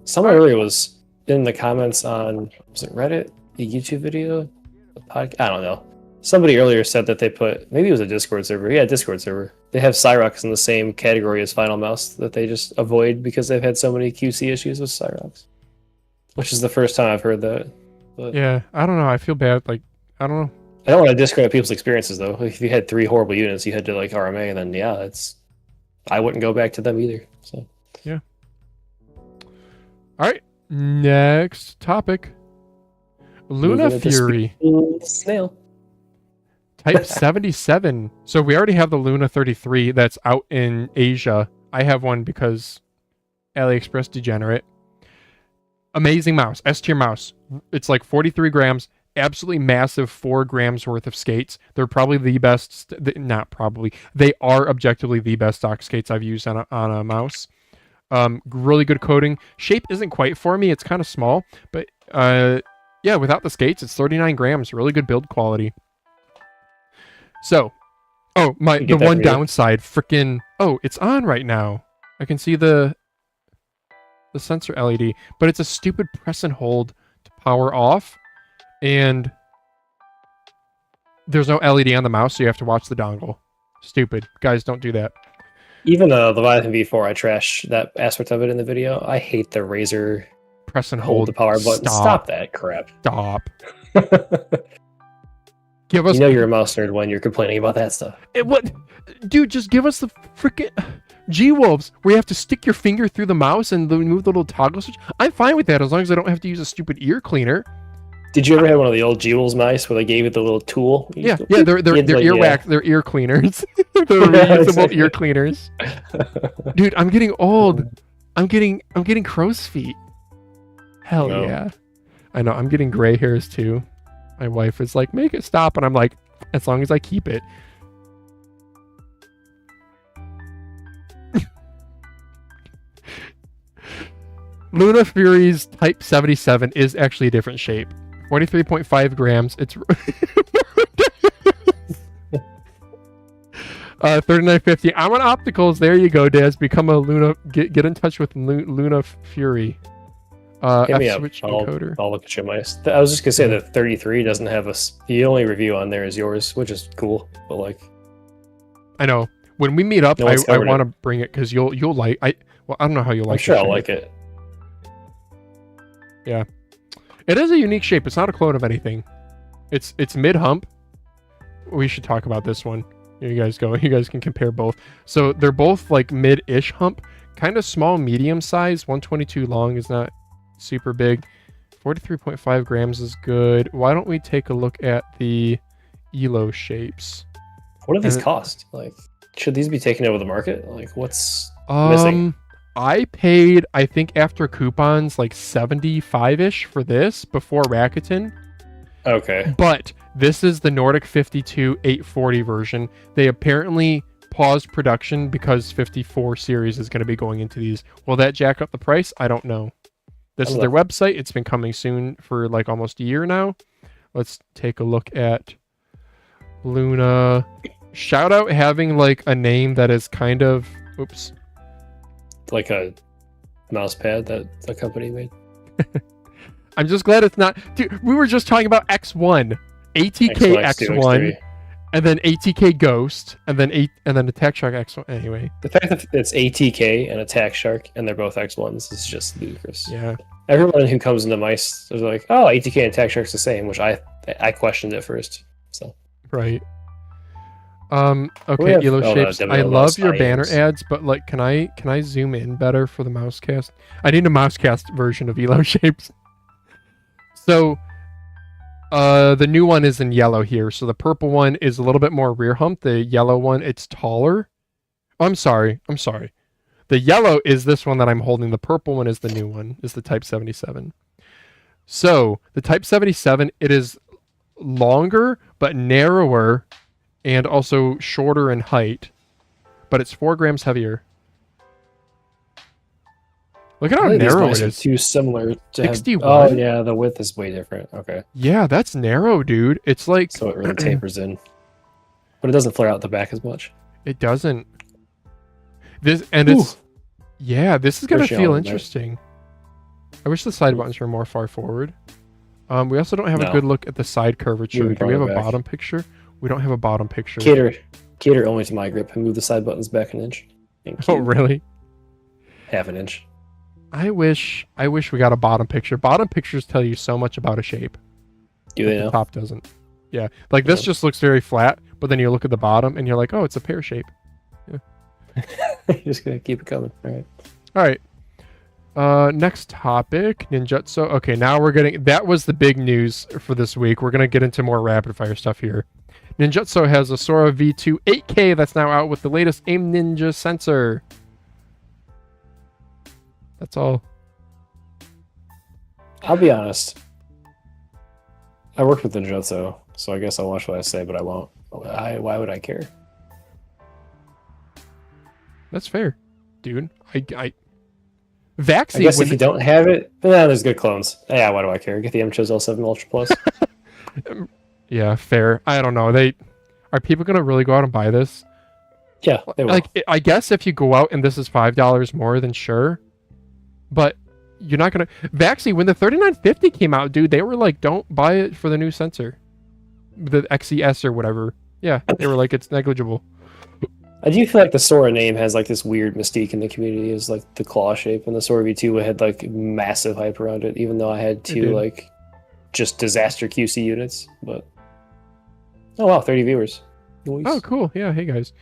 Someone earlier was in the comments on, was it Reddit, a YouTube video, a podcast? I don't know. Somebody earlier said that they put, maybe it was a Discord server. Yeah, Discord server. They have Cyrox in the same category as Finalmouse that they just avoid because they've had so many QC issues with Cyrox. Which is the first time I've heard that. But yeah, I don't know. I feel bad. Like, I don't know. I don't want to discredit people's experiences, though. If you had 3 horrible units, you had to, like, RMA, then, yeah, I wouldn't go back to them either. So yeah. All right. Next topic. Lunafury. Snail. Type 77. So we already have the Luna 33 that's out in Asia. I have one because AliExpress degenerate. Amazing mouse. S-tier mouse. It's like 43 grams. Absolutely massive 4 grams worth of skates. They're probably the best. Not probably. They are objectively the best stock skates I've used on a mouse. Really good coating. Shape isn't quite for me. It's kind of small. But yeah, without the skates, it's 39 grams. Really good build quality. So, the one downside, freaking, it's on right now. I can see the sensor LED, but it's a stupid press and hold to power off, and there's no LED on the mouse, so you have to watch the dongle. Stupid. Guys, don't do that. Even the Leviathan V4, I trash that aspect of it in the video. I hate the Razer press and hold the power button. Stop that crap. Stop. Give us. You know you're a mouse nerd when you're complaining about that stuff. Dude, just give us the freaking G-Wolves where you have to stick your finger through the mouse and move the little toggle switch. I'm fine with that as long as I don't have to use a stupid ear cleaner. Did you ever have one of the old G-Wolves mice where they gave it the little tool? Yeah, they're earwax, they're ear cleaners. They're reusable ear cleaners. Dude, I'm getting old. I'm getting crow's feet. Hell yeah. I know, I'm getting gray hairs too. My wife is like, make it stop. And I'm like, as long as I keep it. Lunafury's Type 77 is actually a different shape. 43.5 grams. It's 39.50. I'm on opticals. There you go, Daz. Become a Luna. Get in touch with Lunafury. F-switch encoder. I'll look at your mice. I was just gonna say that 33 doesn't have the only review on there is yours, which is cool. But like, I know when we meet up, I want to bring it because you'll like. I don't know how you'll like. I'm sure I'll like it. Yeah, it is a unique shape. It's not a clone of anything. It's mid hump. We should talk about this one. Here you guys go. You guys can compare both. So they're both like mid-ish hump, kind of small, medium size. 122 long is not super big. 43.5 grams is good. Why don't we take a look at the ELO shapes? What do these cost? Like, should these be taken over the market? Like, what's missing? I paid, I think after coupons, like 75-ish for this before Rakuten. Okay. But this is the Nordic 52 840 version. They apparently paused production because 54 series is going to be going into these. Will that jack up the price? I don't know. This is their website. It's been coming soon for like almost a year now. Let's take a look at Luna. Shout out having like a name that is kind of, oops. Like a mouse pad that the company made. I'm just glad it's not. Dude, we were just talking about X1, ATK X1, and then ATK Ghost, and then Attack Shark X1. Anyway, the fact that it's ATK and Attack Shark and they're both X1s is just ludicrous. Yeah. Everyone who comes into mice is like, oh, ATK and Attack Shark's the same, which I questioned at first. So right. Okay, ELO shapes. I love your banner ads, but like, can I zoom in better for the mousecast? I need a mousecast version of ELO shapes. So, the new one is in yellow here. So the purple one is a little bit more rear hump. The yellow one, it's taller. Oh, I'm sorry. The yellow is this one that I'm holding. The purple one is the new one, is the Type 77. So the Type 77, it is longer but narrower and also shorter in height, but it's 4 grams heavier. Look at how narrow it is. Too similar to 61. Oh yeah, the width is way different. Okay. Yeah, that's narrow, dude. It's like so it really tapers in, but it doesn't flare out the back as much. It doesn't. This and it's this is gonna feel interesting. I wish the side buttons were more far forward. We also don't have a good look at the side curvature. Do we have a bottom picture? We don't have a bottom picture. Cater only to my grip and move the side buttons back an inch. Oh really? Half an inch. I wish we got a bottom picture. Bottom pictures tell you so much about a shape. Do they know? The top doesn't. Yeah, like this just looks very flat, but then you look at the bottom and you're like, oh, it's a pear shape. Yeah. You're just gonna keep it coming. All right. Next topic, ninjutsu. Okay, now we're getting, that was the big news for this week. We're gonna get into more rapid fire stuff here. Ninjutsu has a Sora V2 8K that's now out with the latest AIMNINJA sensor. That's all. I'll be honest. I worked with Ninjutsu, so I guess I'll watch what I say, but I won't. Why would I care? That's fair, dude. Vaxee. I guess if you don't have it, there's good clones. Yeah, why do I care? Get the MCHOS L7 Ultra Plus. Yeah, fair. I don't know. Are people gonna really go out and buy this? Yeah, they will. Like, I guess if you go out and this is $5 more, then sure. But you're not gonna. Vaxee, when the 3950 came out, dude, they were like, don't buy it for the new sensor, the XES or whatever. Yeah, they were like, it's negligible. I do feel like the Sora name has like this weird mystique in the community. Is like the claw shape, and the Sora V2 had like massive hype around it. Even though I had two like just disaster QC units, but oh wow, 30 viewers. Nice. Oh cool, yeah. Hey guys,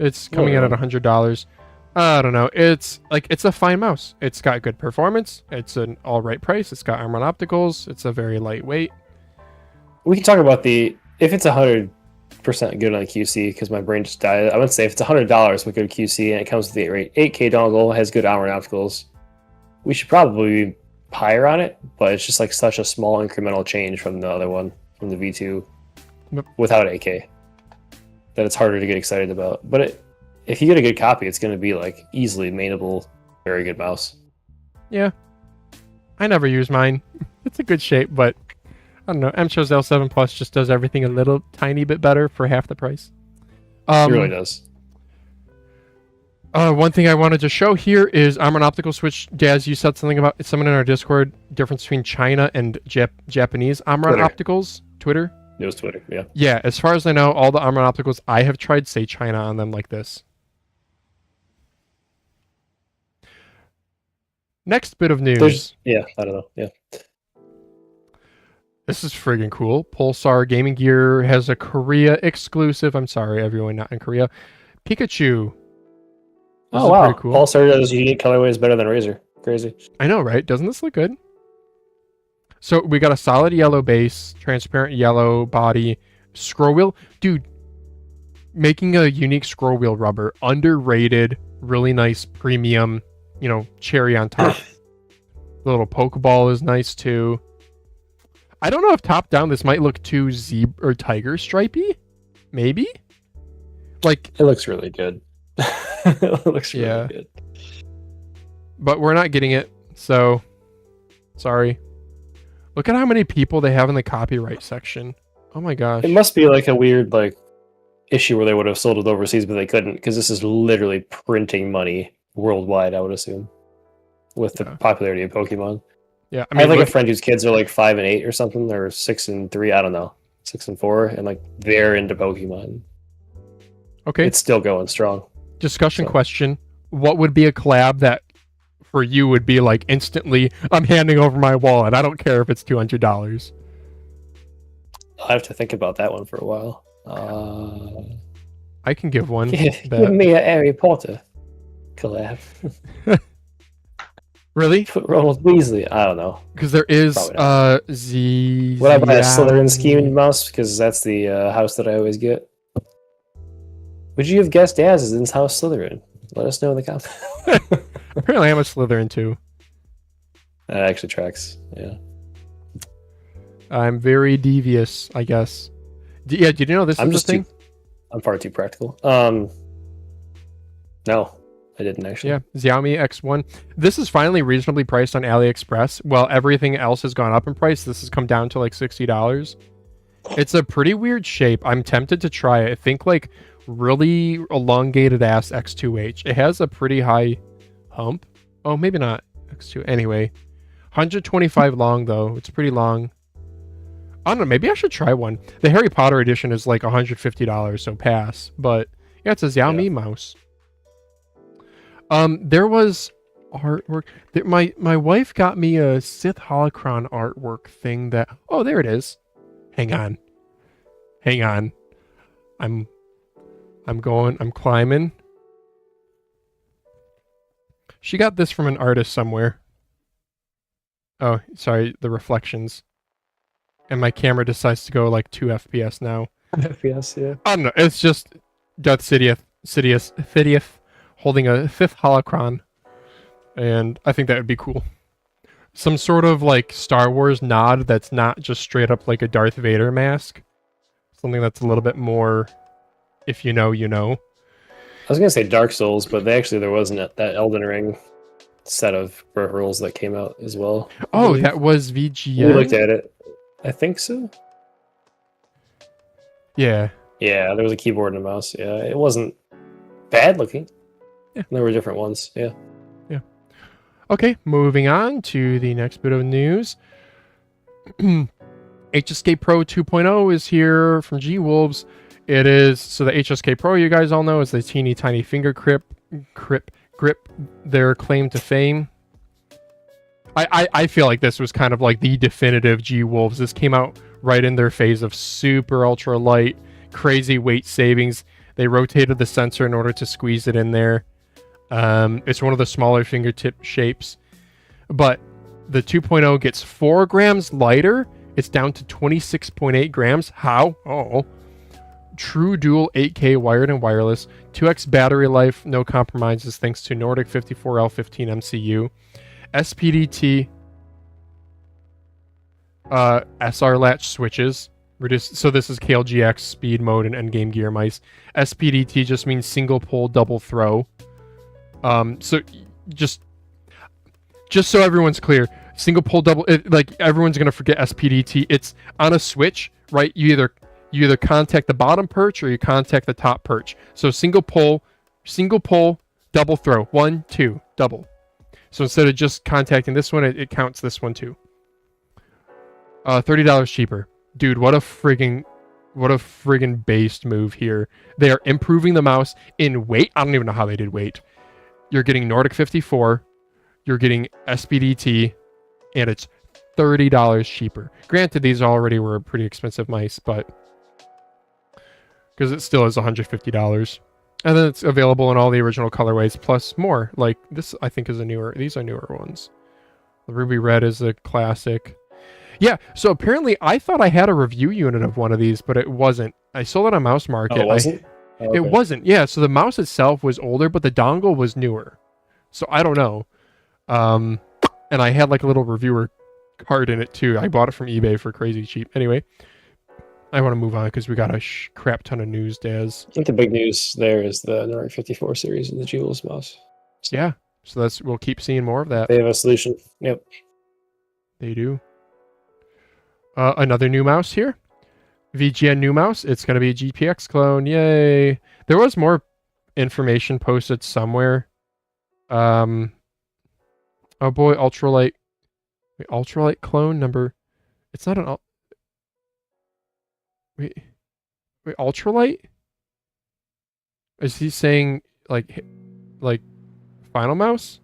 it's coming in at $100. I don't know. It's a fine mouse. It's got good performance. It's an all right price. It's got arm-on opticals. It's a very lightweight. We can talk about if it's 100% good on QC because my brain just died. I would say if it's $100 with good QC and it comes with the 8K dongle, has good arm-on opticals, we should probably be higher on it. But it's just like such a small incremental change from the other one, from the V2, without 8K, that it's harder to get excited about. But if you get a good copy, it's going to be like easily mainable, very good mouse. Yeah. I never use mine. It's a good shape, but I don't know. MCHOS L7 Plus just does everything a little tiny bit better for half the price. It really does. One thing I wanted to show here is arm-on optical switch. Daz, you said something about someone in our Discord, difference between China and Japanese arm-on opticals. Twitter? It was Twitter, yeah. Yeah, as far as I know, all the arm-on opticals I have tried say China on them like this. Next bit of news. I don't know. Yeah. This is friggin' cool. Pulsar Gaming Gear has a Korea exclusive. I'm sorry, everyone not in Korea. Pikachu. This wow. Pretty cool. Pulsar does unique colorways better than Razer. Crazy. I know, right? Doesn't this look good? So we got a solid yellow base, transparent yellow body, scroll wheel. Dude, making a unique scroll wheel rubber. Underrated, really nice premium. Cherry on top. The little Pokeball is nice too. I don't know if top down this might look too zebra or tiger stripey. Maybe. Like it looks really good. It looks really good. But we're not getting it, so sorry. Look at how many people they have in the copyright section. Oh my gosh. It must be like a weird issue where they would have sold it overseas, but they couldn't because this is literally printing money worldwide, I would assume, with the popularity of Pokemon. Yeah, I have a friend whose kids are 5 and 8 or something, or 6 and 3. I don't know, 6 and 4, and they're into Pokemon. Okay, it's still going strong. Discussion question: what would be a collab that for you would be instantly? I'm handing over my wallet. I don't care if it's $200. I have to think about that one for a while. I can give one. Give me a Harry Potter collab. Really? Put Ronald Weasley. I don't know. Because there is would I buy a Slytherin schemed mouse? Because that's the house that I always get. Would you have guessed Az is in-house Slytherin? Let us know in the comments. Apparently, I'm a Slytherin too. That actually tracks. Yeah. I'm very devious, I guess. Yeah, did you know this is the thing? I'm far too practical. No, I didn't actually. Yeah, Xiaomi X1. This is finally reasonably priced on AliExpress. While everything else has gone up in price, this has come down to like $60. It's a pretty weird shape. I'm tempted to try it. I think like really elongated ass X2H. It has a pretty high hump. Oh, maybe not X2. Anyway, 125 long though. It's pretty long. I don't know. Maybe I should try one. The Harry Potter edition is like $150, so pass. But yeah, it's a Xiaomi mouse. There was artwork. My wife got me a Sith Holocron artwork thing that. Oh, there it is. Hang on. I'm climbing. She got this from an artist somewhere. Oh, sorry, the reflections. And my camera decides to go like 2 FPS now. FPS, yeah. I don't know. It's just Darth Sidious holding a 5th holocron. And I think that would be cool. Some sort of like Star Wars nod that's not just straight up like a Darth Vader mask. Something that's a little bit more, if you know, you know. I was going to say Dark Souls, but there wasn't that Elden Ring set of peripherals that came out as well. Oh, that was VGN? We looked at it. I think so. Yeah. Yeah, there was a keyboard and a mouse. Yeah, it wasn't bad looking. Yeah. There were different ones. Yeah. Yeah. Okay, moving on to the next bit of news. HSK Pro 2.0 is here from G-Wolves. It is, so the HSK Pro, you guys all know, is the teeny tiny finger grip, their claim to fame. I feel like this was kind of like the definitive G-Wolves. This came out right in their phase of super ultra light, crazy weight savings. They rotated the sensor in order to squeeze it in there. It's one of the smaller fingertip shapes. But the 2.0 gets 4 grams lighter. It's down to 26.8 grams. How? Oh. True dual 8K wired and wireless. 2x battery life, no compromises thanks to Nordic 54L15 MCU. SPDT SR latch switches. So this is KLGX, speed mode, and endgame gear mice. SPDT just means single pull, double throw. So just so everyone's clear, single pull, double, like everyone's gonna forget SPDT. It's on a switch, right? You either contact the bottom perch or you contact the top perch. So single pull, double throw. 1, 2, double. So instead of just contacting this one, it counts this one too. $30 cheaper. Dude, what a friggin' based move here. They are improving the mouse in weight. I don't even know how they did weight. You're getting Nordic 54, you're getting SPDT, and it's $30 cheaper. Granted, these already were pretty expensive mice, but because it still is $150. And then it's available in all the original colorways, plus more. Like this, I think, is these are newer ones. The Ruby Red is a classic. Yeah, so apparently I thought I had a review unit of one of these, but it wasn't. I sold it on Mouse Market. Oh, it wasn't? Okay. It wasn't, yeah. So the mouse itself was older, but the dongle was newer. So I don't know. And I had like a little reviewer card in it too. I bought it from eBay for crazy cheap. Anyway, I want to move on because we got a crap ton of news, Daz. I think the big news there is the Nordic 54 series of the G-Wolves mouse. So yeah, so we'll keep seeing more of that. They have a solution. Yep. They do. Another new mouse here. VGN new mouse. It's going to be a GPX clone. Yay. There was more information posted somewhere. Oh boy, ultralight. Wait, ultralight clone number. It's not an... Wait, ultralight? Is he saying like Finalmouse?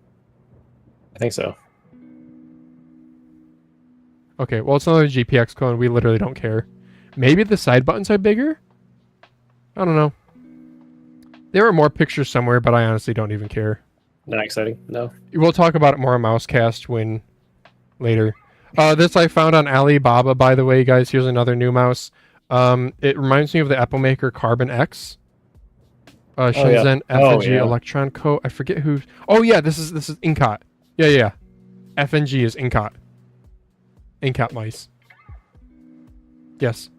I think so. Okay, well, it's another GPX clone. We literally don't care. Maybe the side buttons are bigger? I don't know. There are more pictures somewhere, but I honestly don't even care. Not exciting, no. We'll talk about it more on Mousecast later. This I found on AliBaba, by the way, guys. Here's another new mouse. It reminds me of the Apple Maker Carbon X. Shenzhen Oh, FNG yeah. Electron Co. I forget who. Oh yeah, this is Incott. Yeah. FNG is Incott. Incott mice. Yes.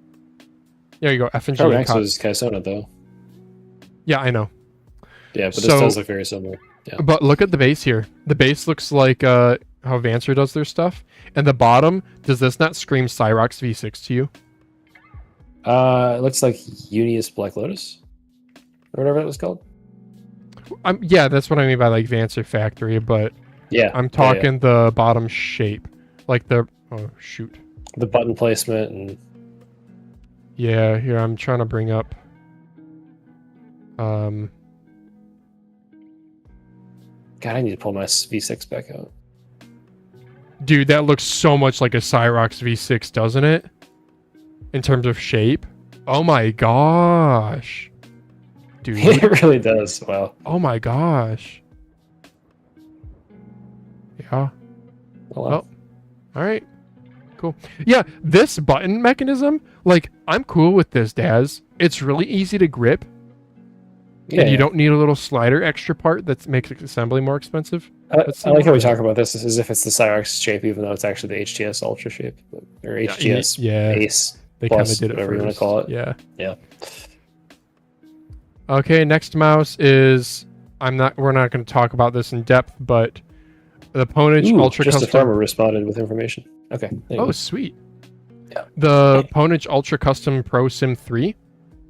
There you go. FNG Pwnage Incott. was Kaisona though. Yeah, I know. Yeah, but this So- does look very similar. Yeah. But look at the base here. The base looks like how Vancer does their stuff. And the bottom, does this not scream Cyrox V6 to you? It looks like Unius Black Lotus, or whatever that was called. Yeah, that's what I mean by like Vancer Factory, but Yeah, I'm talking the bottom shape. Like the... Oh, shoot. the button placement and Yeah, here, I'm trying to bring up... God, I need to pull my V6 back out. Dude, that looks so much like a Cyrox V6, doesn't it? In terms of shape. Oh my gosh. Dude. It really does. Wow. Oh my gosh. Yeah. Oh, Well, all right. Cool. Yeah, this button mechanism, like, I'm cool with this, Daz. It's really easy to grip. yeah, And you don't need a little slider extra part that makes assembly more expensive. I That's like how we similar. talk about this as if it's the Cyrox shape, even though it's actually the HTS Ultra shape, or HTS Yeah, Ace. they kind of Plus, did it whatever you wanna first. call it. Yeah. Yeah. Okay, next mouse is we're not going to talk about this in depth, but the Pwnage Ooh, Ultra just a Custom. farmer responded with information. Okay. there you Oh, go. sweet. Yeah. The Pwnage Ultra Custom Pro Symm 3,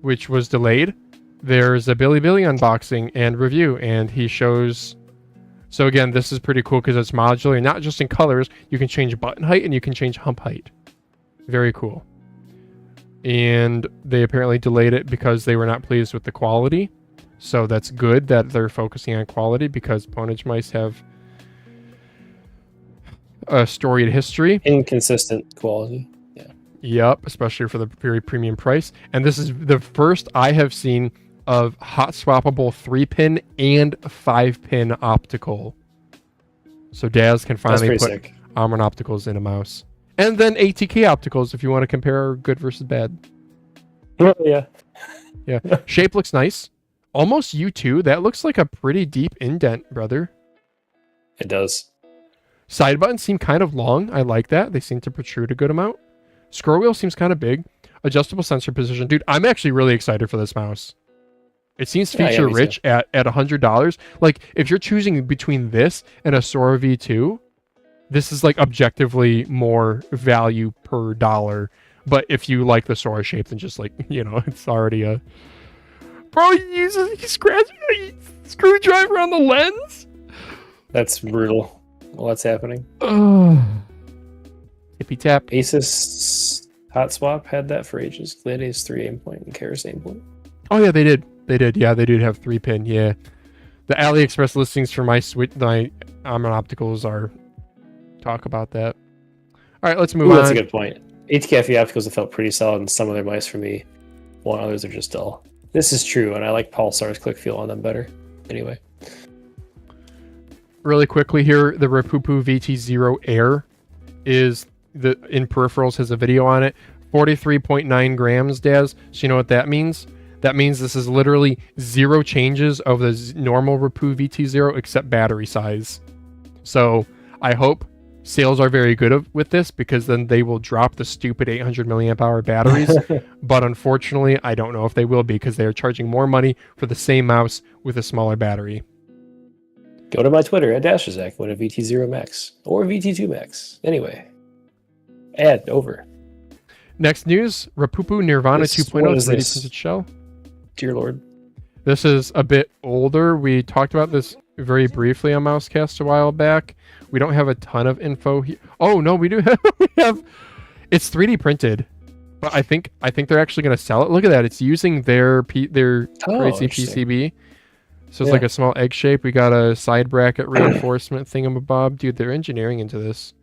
which was delayed. There's a Billy unboxing and review, and he shows. So again, this is pretty cool because it's modular, not just in colors. You can change button height and you can change hump height. Very cool. And they apparently delayed it because they were not pleased with the quality. So that's good that they're focusing on quality because Pwnage mice have a storied history. Inconsistent quality. Yep, especially for the very premium price. And this is the first I have seen of hot swappable 3-pin and 5-pin optical. So Daz can That's finally pretty put sick. Armor opticals in a mouse. And then ATK opticals if you want to compare good versus bad. Oh, yeah. Yeah. Shape looks nice. Almost U2. That looks like a pretty deep indent, brother. It does. Side buttons seem kind of long. I like that. They seem to protrude a good amount. Scroll wheel seems kind of big. Adjustable sensor position. Dude, I'm actually really excited for this mouse. It seems Yeah, feature me rich at $100. Like, if you're choosing between this and a Sora V2, this is like objectively more value per dollar. But if you like the Sora shape, then just like, it's already a... Bro, he scratched a screwdriver on the lens? That's brutal. What's happening? Tippy tap. Asus Hot Swap had that for ages. Gladius 3 aim point and Karis aim point. Oh yeah, they did. Yeah, they did have 3-pin. Yeah, the AliExpress listings for my Armor opticals are talk about that. All right, let's move Ooh, on. that's a good point. ATK opticals have felt pretty solid in some of their mice for me, while others are just dull. This is true, and I like Pulsar's click feel on them better. Anyway, Really quickly here, the Rapoo VT0 Air is in peripherals has a video on it. 43.9 grams, Daz. So you know what that means? That means this is literally 0 changes of the normal Rapoo VT0 except battery size. So I hope sales are very good with this because then they will drop the stupid 800 milliamp hour batteries. But unfortunately, I don't know if they will be because they are charging more money for the same mouse with a smaller battery. go to my Twitter at Dashazak, win a VT0 Max or VT2 Max. Anyway, ad over. Next news, Rapoo Nirvana What 2.0 is 3D this? printed shell. Dear Lord. This is a bit older. We talked about this very briefly on Mousecast a while back. We don't have a ton of info here. Oh no, we do have. It's 3D printed, but I think they're actually going to sell it. Look at that. It's using their crazy interesting. PCB. So it's Yeah. like a small egg shape. We got a side bracket reinforcement thingamabob. Dude, they're engineering into this.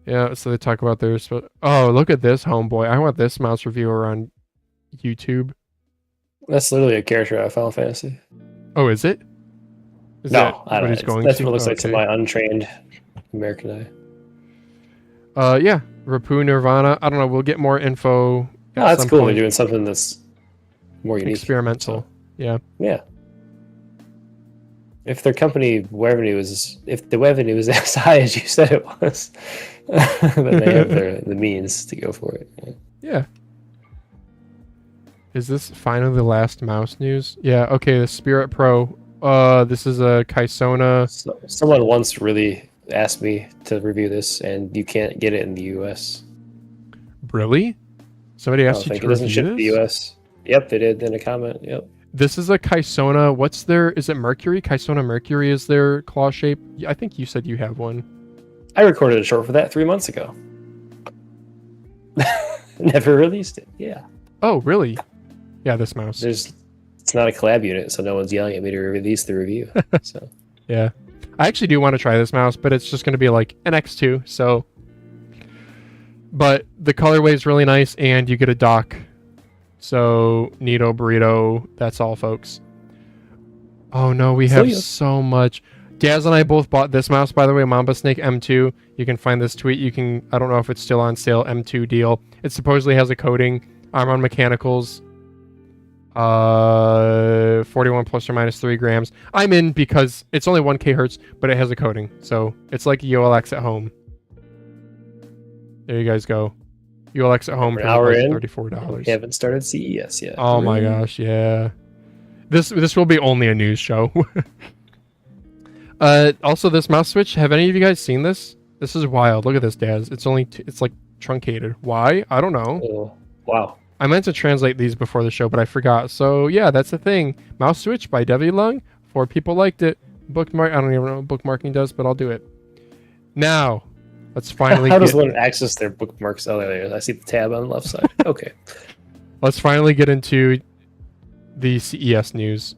Yeah, so they talk about theirs. But oh, look at this, homeboy. I want this mouse reviewer on YouTube. That's literally a character out of Final Fantasy. Oh, is it? Is No, that I don't what he's know. going That's to? what it looks like to Okay. my untrained American eye. Yeah, Rapoo Nirvana. I don't know. We'll get more info. Oh, at that's some cool. They're point. doing something that's more unique. Experimental. Yeah. Yeah. If their company revenue is, if the revenue is as high as you said it was, then they have the means to go for it. Yeah. Is this finally the last mouse news? Yeah. Okay. The Spirit Pro. This is a Kaisona. So, someone once really asked me to review this, and you can't get it in the U.S. Really? Somebody asked you think to it doesn't review ship this? to the U.S. Yep, they did in a comment. Yep. This is a Kaisona. What's their? Is it Mercury? Kaisona Mercury is their claw shape. I think you said you have one. I recorded a short for that 3 months ago. Never released it. Yeah. Oh, really? Yeah, this mouse. It's not a collab unit, so no one's yelling at me to release the review. So yeah, I actually do want to try this mouse, but it's just going to be like an X2. So, but the colorway is really nice, and you get a dock. So, Neato Burrito, that's all, folks. Oh no, we have so much. Daz and I both bought this mouse, by the way, Mamba Snake M2. You can find this tweet. I don't know if it's still on sale, M2 deal. It supposedly has a coating. Armon Mechanicals. 41 plus or minus 3 grams. I'm in because it's only 1K hertz, but it has a coating. So, it's like ULX at home. There you guys go. ULX at home for $34. We haven't started CES yet. Oh my gosh, yeah. This will be only a news show. Also, this mouse switch. Have any of you guys seen this? This is wild. Look at this, Daz. It's it's like truncated. Why? I don't know. Oh, wow. I meant to translate these before the show, but I forgot. So yeah, that's the thing. Mouse switch by Devi Lung. 4 people liked it. Bookmark. I don't even know what bookmarking does, but I'll do it. Now, let's finally. How does one access their bookmarks? Oh, there it is. I see the tab on the left side. Okay. Let's finally get into the CES news.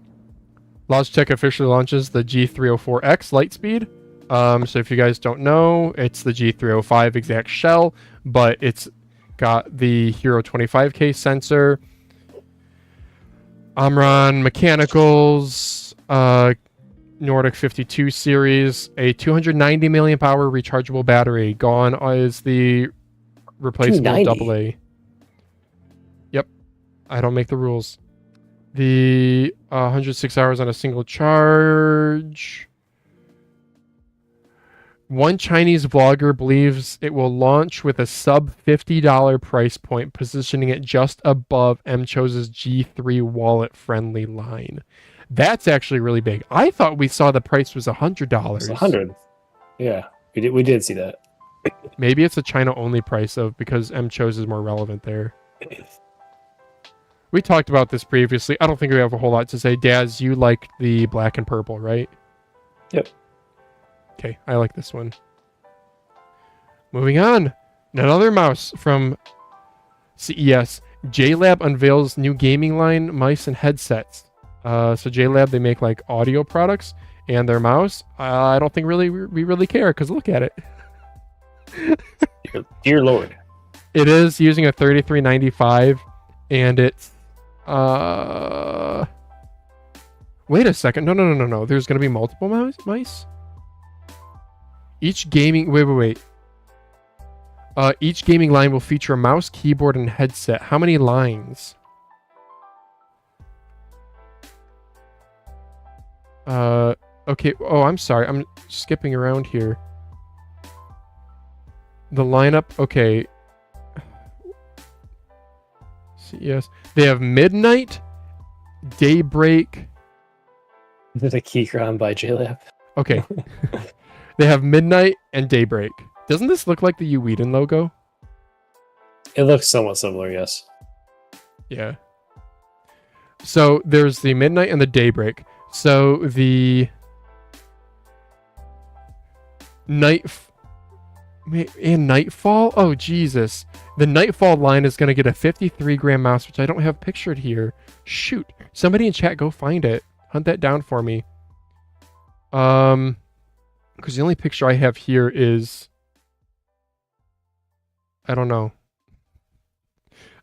Logitech officially launches the G304 X Lightspeed. So if you guys don't know, it's the G305 exact shell, but it's got the Hero 25K sensor, Omron Mechanicals, Nordic 52 series, a 290 million power rechargeable battery. Gone is the replaceable AA. Yep, I don't make the rules. The 106 hours on a single charge. One Chinese vlogger believes it will launch with a sub $50 price point, positioning it just above Mchose's G3 wallet-friendly line. That's actually really big. I thought we saw the price was $100. It's 100. Yeah, we did see that. Maybe it's a China-only price because Mchose is more relevant there. We talked about this previously. I don't think we have a whole lot to say. Daz, you like the black and purple, right? Yep. Okay, I like this one. Moving on. Another mouse from CES. JLab unveils new gaming line mice and headsets. So JLab, they make like audio products, and their mouse, I don't think we really care, because look at it. Dear Lord. It is using a 3395, and it's wait a second. No. There's going to be multiple mice? Each gaming... Wait. Each gaming line will feature a mouse, keyboard, and headset. How many lines? Okay. Oh, I'm sorry. I'm skipping around here. The lineup... Okay. CES. They have Midnight, Daybreak... There's a Keychron by JLab. Okay. They have Midnight and Daybreak. Doesn't this look like the Uweedon logo? It looks somewhat similar, yes. Yeah. So there's the Midnight and the Daybreak. So the Nightfall? Oh, Jesus. The Nightfall line is going to get a 53 gram mouse, which I don't have pictured here. Shoot. Somebody in chat, go find it. Hunt that down for me. Because the only picture I have here is... I don't know.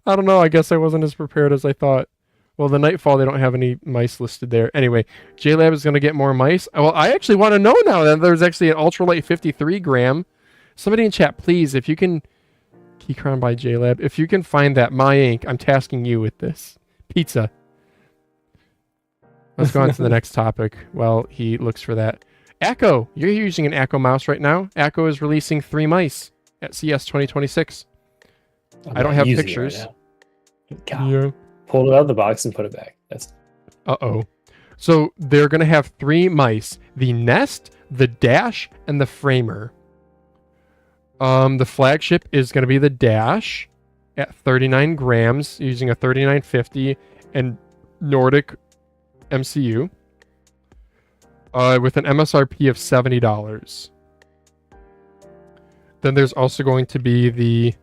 I guess I wasn't as prepared as I thought. Well, the Nightfall, they don't have any mice listed there. Anyway, JLab is going to get more mice. Well, I actually want to know now that there's actually an ultralight 53 gram. Somebody in chat, please, if you can... Keychron by JLab. If you can find that, My Ink, I'm tasking you with this. Pizza. Let's go on to the next topic. Well, he looks for that. Acco, you're using an Acco mouse right now. Acco is releasing 3 mice at CES 2026. I don't have pictures. Right God. Yeah. Pulled it out of the box and put it back. That's. Uh-oh. So they're going to have 3 mice. The Nest, the Dash, and the Framer. The flagship is going to be the Dash at 39 grams using a 3950 and Nordic MCU. With an MSRP of $70. Then there's also going to be the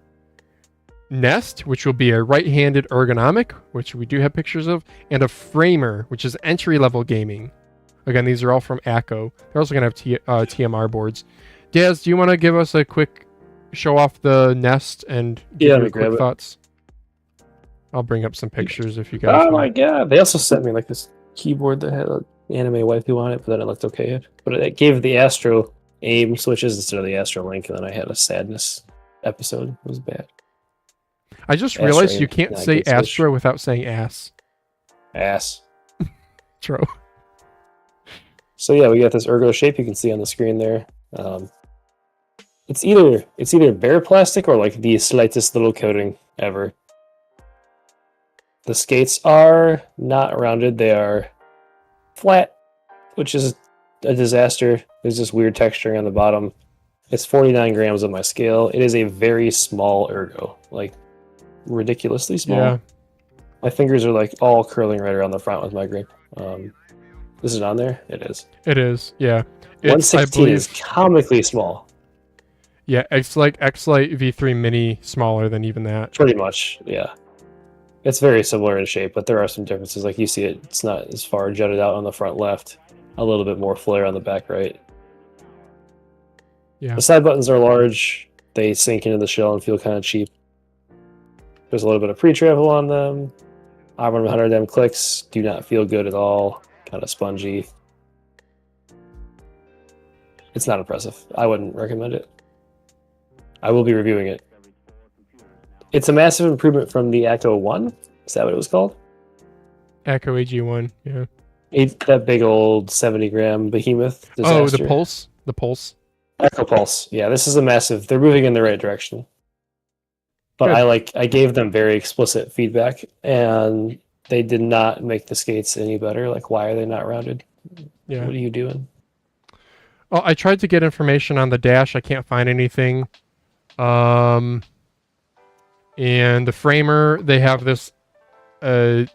Nest, which will be a right-handed ergonomic, which we do have pictures of, and a Framer, which is entry-level gaming. Again, these are all from Acco. They're also going to have TMR boards. Daz, do you want to give us a quick show off the Nest and give your quick thoughts? I'll bring up some pictures if you guys want. Oh my god! They also sent me like this keyboard that had an anime waifu on it, but then it looked okay. But it gave the Astro aim switches instead of the Astro Link, and then I had a sadness episode. It was bad. I just realized you can't say Astro without saying ass. Ass. True. So yeah, we got this ergo shape you can see on the screen there. It's either bare plastic or like the slightest little coating ever. The skates are not rounded; they are flat, which is a disaster. There's this weird texturing on the bottom. It's 49 grams on my scale. It is a very small ergo, like ridiculously small. Yeah. My fingers are like all curling right around the front with my grip. Is it on there? It is. It is, yeah. 116 is comically small. Yeah, X-Lite V3 Mini smaller than even that. Pretty much, yeah. It's very similar in shape, but there are some differences. Like you see it's not as far jutted out on the front left. A little bit more flare on the back right. Yeah. The side buttons are large. They sink into the shell and feel kind of cheap. There's a little bit of pre-travel on them. Iron 100M clicks do not feel good at all. Kind of spongy. It's not impressive. I wouldn't recommend it. I will be reviewing it. It's a massive improvement from the Acco 1. Is that what it was called? Acco AG1, yeah. That big old 70-gram behemoth disaster. Oh, the Pulse? The Pulse. Acco Pulse. Yeah, this is a massive... They're moving in the right direction. But good. I gave them very explicit feedback, and they did not make the skates any better. Like, why are they not rounded? Yeah. What are you doing? Well, I tried to get information on the Dash. I can't find anything. And the Framer, they have this a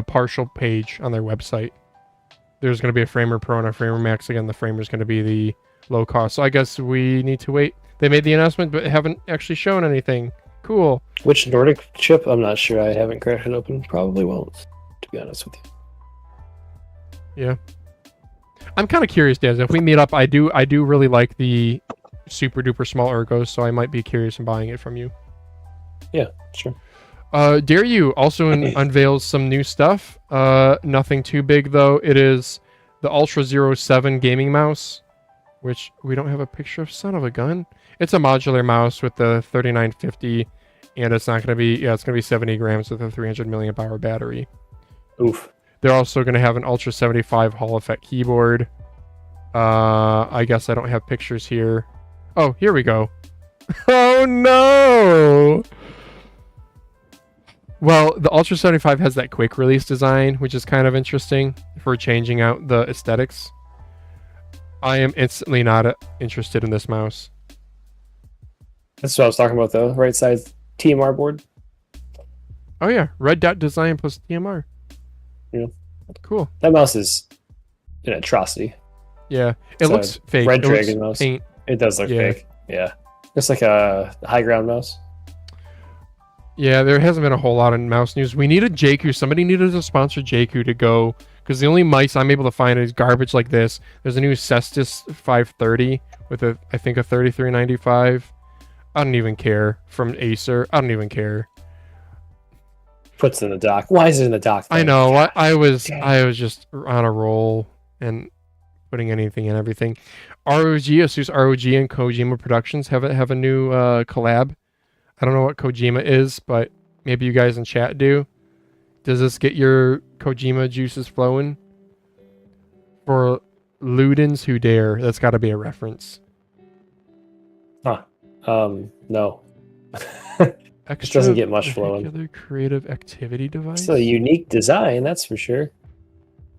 partial page on their website. There's going to be a Framer Pro and a Framer Max. Again, the Framer is going to be the low cost. So I guess we need to wait. They made the announcement, but haven't actually shown anything. Cool. Which Nordic chip? I'm not sure. I haven't cracked it open. Probably won't, to be honest with you. Yeah. I'm kind of curious, Daz. If we meet up, I do really like the super duper small ergos, so I might be curious in buying it from you. Yeah, sure. Dare You also unveils some new stuff. Nothing too big though. It is the Ultra 07 gaming mouse, which we don't have a picture of. Son of a gun. It's a modular mouse with the 3950, and it's not going to be. Yeah, it's going to be 70 grams with a 300 milliamp hour battery. Oof. They're also going to have an Ultra 75 Hall Effect keyboard. I guess I don't have pictures here. Oh, here we go. Oh no! Well, the Ultra 75 has that quick release design, which is kind of interesting for changing out the aesthetics. I am instantly not interested in this mouse. That's what I was talking about, though. Right side TMR board. Oh yeah, red dot design plus TMR. Yeah. Cool. That mouse is an atrocity. Yeah, it looks fake. Red Dragon mouse. Paint. It does look fake. Yeah. It's like a high ground mouse. Yeah, there hasn't been a whole lot of mouse news. We needed JQ. Somebody needed to sponsor JQ to go, because the only mice I'm able to find is garbage like this. There's a new Cestus 530 with I think a 3395. I don't even care. From Acer. I don't even care. Puts it in the dock. Why is it in the dock? I know. I was just on a roll and putting anything and everything. ASUS ROG and Kojima Productions have a new collab. I don't know what Kojima is, but maybe you guys in chat do. Does this get your Kojima juices flowing? For Ludens Who Dare. That's got to be a reference. Huh. No. Extra doesn't get much flowing. vehicular creative activity device. It's a unique design, that's for sure.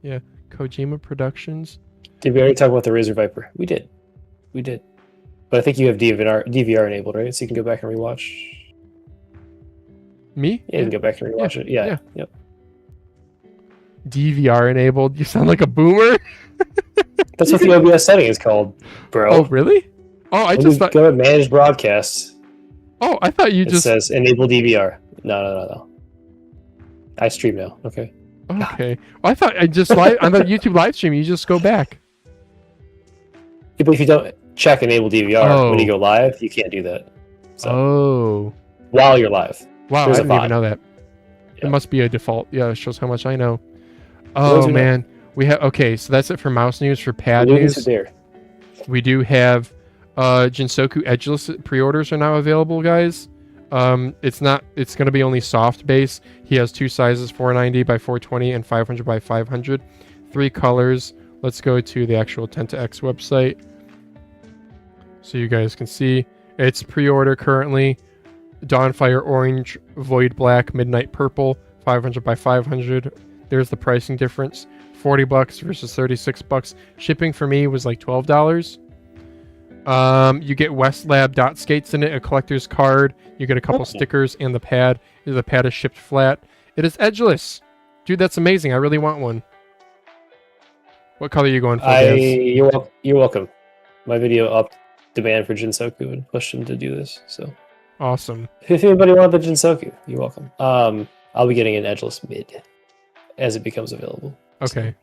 Yeah. Kojima Productions. Did we already talk about the Razer Viper? We did. We did. But I think you have DVR enabled, right? So you can go back and rewatch. Me? Yeah, you can go back and rewatch it. Yeah. Yep. DVR enabled. You sound like a boomer. That's what the OBS setting is called, bro. Oh, really? Oh, I just thought. Go to manage broadcasts. Oh, I thought you It just says enable DVR. No. I stream now. Okay. Okay. Well, I thought I just live on the YouTube live stream. You just go back. Yeah, but if you don't check enable DVR when you go live, you can't do that. So, while you're live. Wow, There's I didn't even know that. Yeah. It must be a default. Yeah, it shows how much I know. Those Oh are man, we have so that's it for mouse news. For pad Ludens news, Who Dare. we do have Jinsoku Edgeless pre-orders are now available, guys. It's going to be only soft base. He has two sizes, 490 by 420 and 500 by 500. 3 colors. Let's go to the actual Tenta-X website so you guys can see. It's pre-order currently. Dawnfire Orange, Void Black, Midnight Purple, 500 by 500. There's the pricing difference. $40 versus $36. Shipping for me was like $12. You get Westlab dot skates in it, a collector's card. You get a couple stickers and the pad. The pad is shipped flat. It is edgeless. Dude, that's amazing. I really want one. What color are you going for, Daz? You're welcome. My video upped demand for Jinsoku and pushed him to do this. So awesome. If anybody wanted the Jinsoku, you're welcome. I'll be getting an edgeless mid as it becomes available. Okay.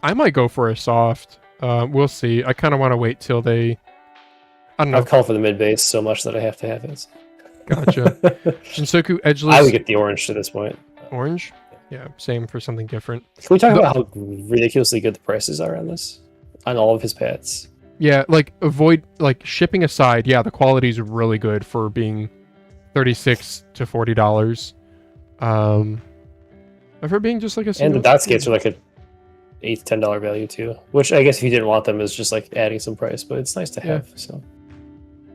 I might go for a soft. We'll see. I kind of want to wait till they... I don't know. I've called for the mid base so much that I have to have it. Gotcha. Jinsoku Edgeless. I would get the orange to this point. Orange? Yeah, same for something different. Can we talk about how ridiculously good the prices are on this? On all of his pads? Yeah, shipping aside, yeah, the quality is really good for being $36 to $40. For being just like a... And the dot skates are like a $8 to $10 value too. Which I guess if you didn't want them is just like adding some price, but it's nice to have, so...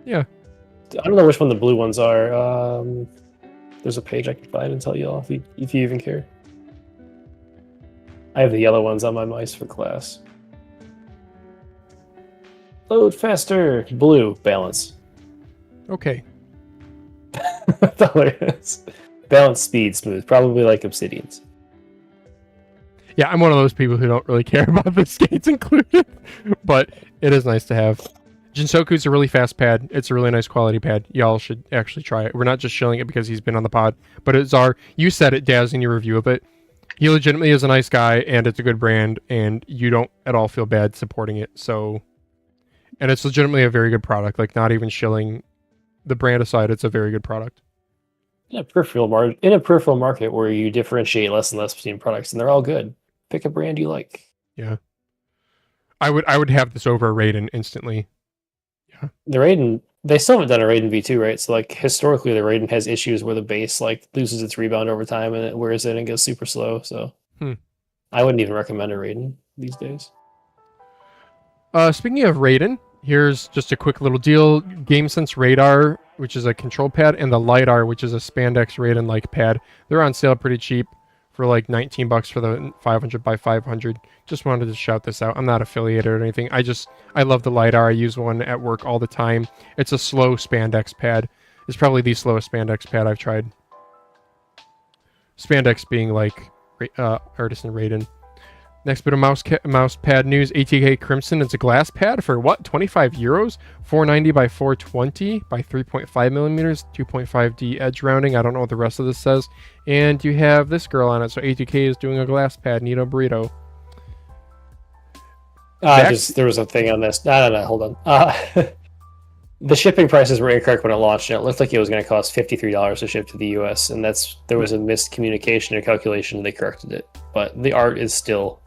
Yeah. I don't know which one the blue ones are. There's a page I can find and tell you all if you even care. I have the yellow ones on my mice for class. Load faster. Blue. Balance. Okay. That's all it is. Balance, speed, smooth. Probably like Obsidians. Yeah, I'm one of those people who don't really care about the skates included, but it is nice to have. Jinsoku's a really fast pad. It's a really nice quality pad. Y'all should actually try it. We're not just shilling it because he's been on the pod, but it's you said it, Daz, in your review of it. He legitimately is a nice guy, and it's a good brand, and you don't at all feel bad supporting it. So, and it's legitimately a very good product. Like, not even shilling the brand aside, it's a very good product. In a peripheral market where you differentiate less and less between products, and they're all good. Pick a brand you like. Yeah, I would have this over a Raiden instantly. Yeah, the Raiden, they still haven't done a Raiden V2, right? So like historically, the Raiden has issues where the base like loses its rebound over time and it wears in and goes super slow. So I wouldn't even recommend a Raiden these days. Speaking of Raiden, here's just a quick little deal. Gamesense Radar, which is a control pad, and the Lidar, which is a spandex Raiden-like pad. They're on sale pretty cheap for like $19 for the 500 by 500. Just wanted to shout this out. I'm not affiliated or anything. I love the Lidar. I use one at work all the time. It's a slow spandex pad. It's probably the slowest spandex pad I've tried. Spandex being like Artisan Raiden. Next bit of mouse pad news. ATK Crimson. It's a glass pad for what? 25 euros? 490 by 420 by 3.5 millimeters. 2.5D edge rounding. I don't know what the rest of this says. And you have this girl on it. So ATK is doing a glass pad. Nito Burrito. There was a thing on this. No, hold on. The shipping prices were incorrect when it launched, and it looked like it was going to cost $53 to ship to the US, and there was a miscommunication or calculation, and they corrected it. But the art is still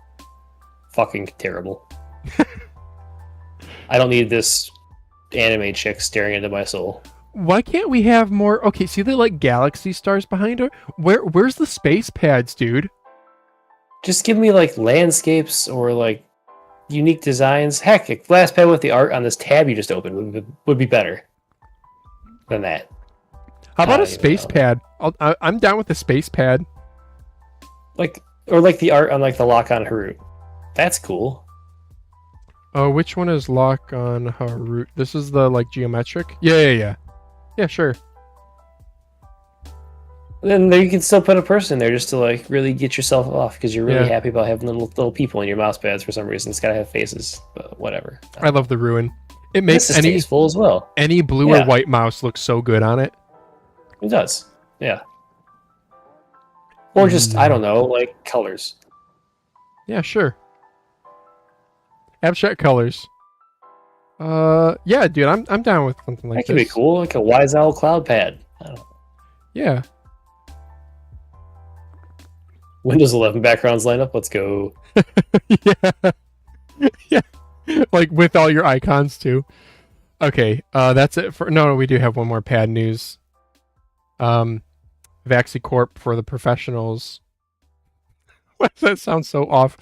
fucking terrible. I don't need this anime chick staring into my soul. Why can't we have more? Okay, see the like galaxy stars behind her? Where's the space pads, dude? Just give me like landscapes or like unique designs. Heck, a glass pad with the art on this tab you just opened would be better than that. How about a space pad? I'm down with the space pad. Like the art on like the lock on Harut. That's cool. Oh, which one is lock on Harut? This is the like geometric. Yeah. Yeah, sure. Then there you can still put a person in there just to like really get yourself off because you're really happy about having little people in your mouse pads for some reason. It's gotta have faces, but whatever. I love the ruin. It makes any tasteful as well. Any blue or white mouse look so good on it. It does. Yeah. Or just I don't know, like colors. Yeah, sure. Abstract colors. Yeah, dude, I'm down with something like that. That could be cool, like a Wise Owl cloud pad. I don't know. Yeah. Windows 11 backgrounds lineup. Let's go. Yeah. Like with all your icons too. Okay, that's it for. No, we do have one more pad news. Vaxee Corp for the professionals. Why does that sound so off?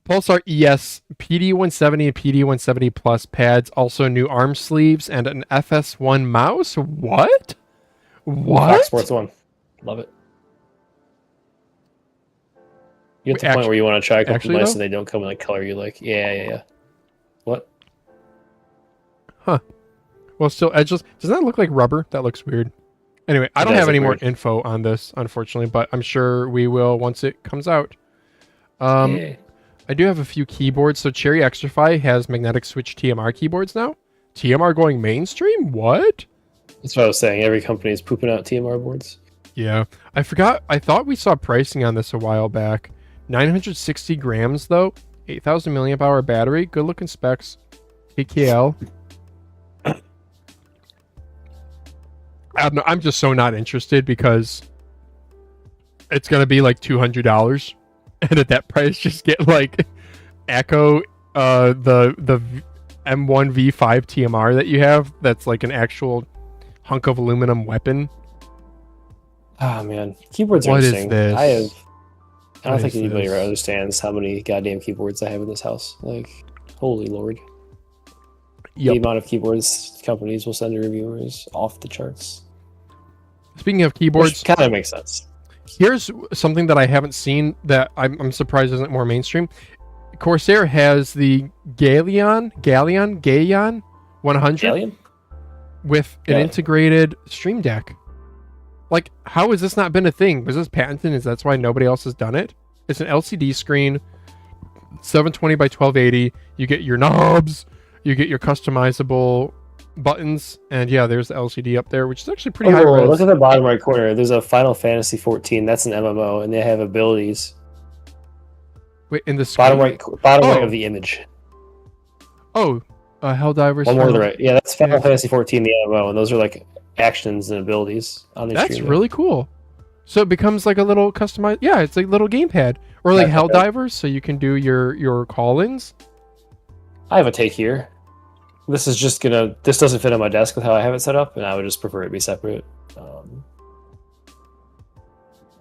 Pulsar ES PD170 and PD170 Plus pads, also new arm sleeves and an FS1 mouse. What? Fox Sports 1. Love it. You get to the point where you want to try a couple mice and they don't come in the color you like. Yeah. What? Huh. Well, still edgeless. Doesn't that look like rubber? That looks weird. Anyway, I don't have any more info on this, unfortunately, but I'm sure we will once it comes out. I do have a few keyboards. So Cherry Extrafy has magnetic switch TMR keyboards now. TMR going mainstream? What? That's what I was saying. Every company is pooping out TMR boards. Yeah. I forgot. I thought we saw pricing on this a while back. 960 grams, though. 8,000 milliamp hour battery. Good looking specs. KKL. I don't know. I'm just so not interested because it's going to be like $200. And at that price, just get like Echo, the M1 V5 TMR that you have. That's like an actual hunk of aluminum weapon. Oh man, keyboards are interesting. What is this? I don't think anybody understands how many goddamn keyboards I have in this house. Like, holy lord. Yep. The amount of keyboards companies will send to reviewers off the charts. Speaking of keyboards, kind of makes sense. Here's something that I haven't seen that I'm surprised isn't more mainstream. Corsair has the Galeon 100 with an integrated Stream Deck. Like, how has this not been a thing? Was this patented? Is that's why nobody else has done it? It's an LCD screen, 720 by 1280. You get your knobs, you get your customizable buttons, and yeah, there's the LCD up there, which is actually pretty high res. Look at the bottom right corner. There's a Final Fantasy 14. That's an MMO, and they have abilities. Wait, in the screen? bottom right of the image. Oh, Helldivers. One more to the right. Yeah, that's Final Fantasy 14, the MMO, and those are like actions and abilities on the That's really cool. So it becomes like a little customized. Yeah, it's like a little gamepad, or like Helldivers, so you can do your call-ins. I have a take here. This is just gonna. This doesn't fit on my desk with how I have it set up, and I would just prefer it be separate.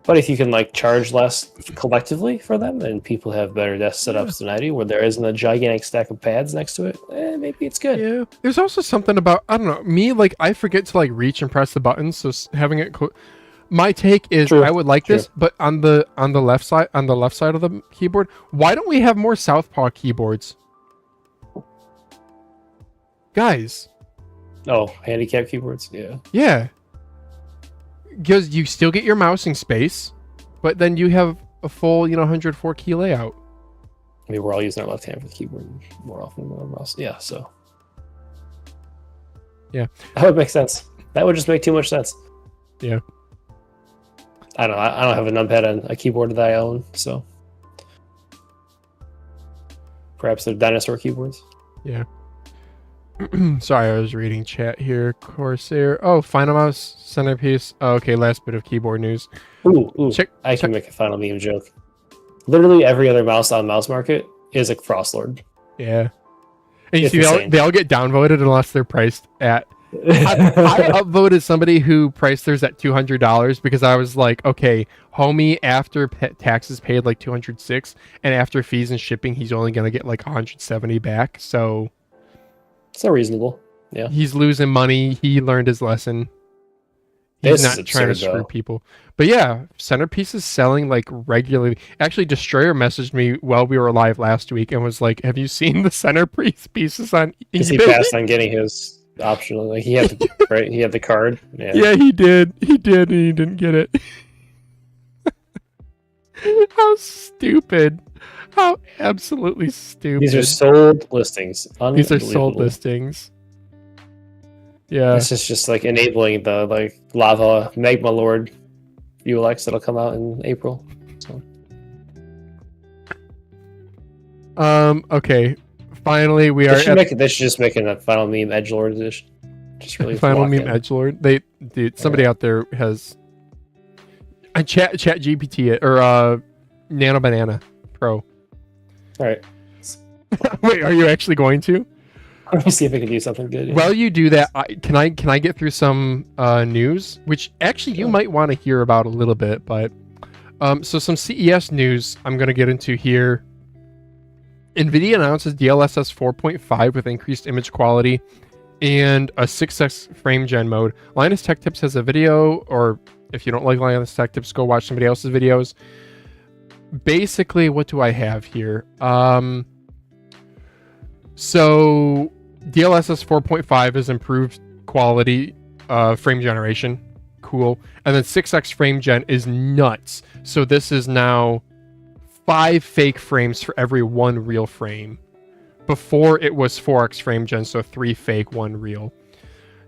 But if you can like charge less collectively for them, and people have better desk setups than I do, where there isn't a gigantic stack of pads next to it, maybe it's good. Yeah. There's also something about, I don't know, me, like I forget to like reach and press the buttons, so having it. My take is I would like this, but on the left side of the keyboard, why don't we have more Southpaw keyboards? Guys. Oh, handicap keyboards? Yeah. Yeah. Because you still get your mousing space, but then you have a full, 104 key layout. I mean, we're all using our left hand for the keyboard more often than our mouse. Yeah, so. Yeah. That would make sense. That would just make too much sense. Yeah. I don't have a numpad on a keyboard that I own, so. Perhaps they're dinosaur keyboards. Yeah. Sorry, I was reading chat here. Corsair. Oh, Finalmouse Centerpiece. Oh, okay, last bit of keyboard news. Ooh. I can make a final meme joke. Literally every other mouse on Mouse Market is a Frostlord. Yeah. And you see, they all get downvoted unless they're priced at I upvoted somebody who priced theirs at $200 because I was like, okay, homie, after taxes paid like 206, and after fees and shipping, he's only gonna get like 170 back. So So reasonable. Yeah. he's losing money. He learned his lesson. He's This is not trying to absurd, screw though. people. But yeah, Centerpiece is selling like regularly. Actually, Destroyer messaged me while we were live last week and was like, "Have you seen the Centerpiece pieces on Because he eBay?" passed on getting his optional. Like he had the right. He had the card. Yeah. Yeah, he did. He did, and he didn't get it. How stupid. How absolutely stupid. These are sold listings. These are sold Unbelievable. listings. Yeah. This is just like enabling the like lava magma lord ULX that'll come out in April. So Okay. Finally, we are they should just make a final meme edgelord edition. Just really final meme edgelord. Somebody out there has a chat GPT it or Nano Banana Pro. All right. Wait, are you actually going to? Let me see if I can do something good. Yeah. While you do that, can I get through some news, which actually you might want to hear about a little bit, but so some CES news I'm going to get into here. NVIDIA announces DLSS 4.5 with increased image quality and a 6x frame gen mode. Linus Tech Tips has a video, or if you don't like Linus Tech Tips, go watch somebody else's videos. Basically, what do I have here? So DLSS 4.5 is improved quality frame generation. Cool. And then 6x frame gen is nuts. So this is now 5 fake frames for every 1 real frame. Before it was 4x frame gen, so 3 fake, 1 real.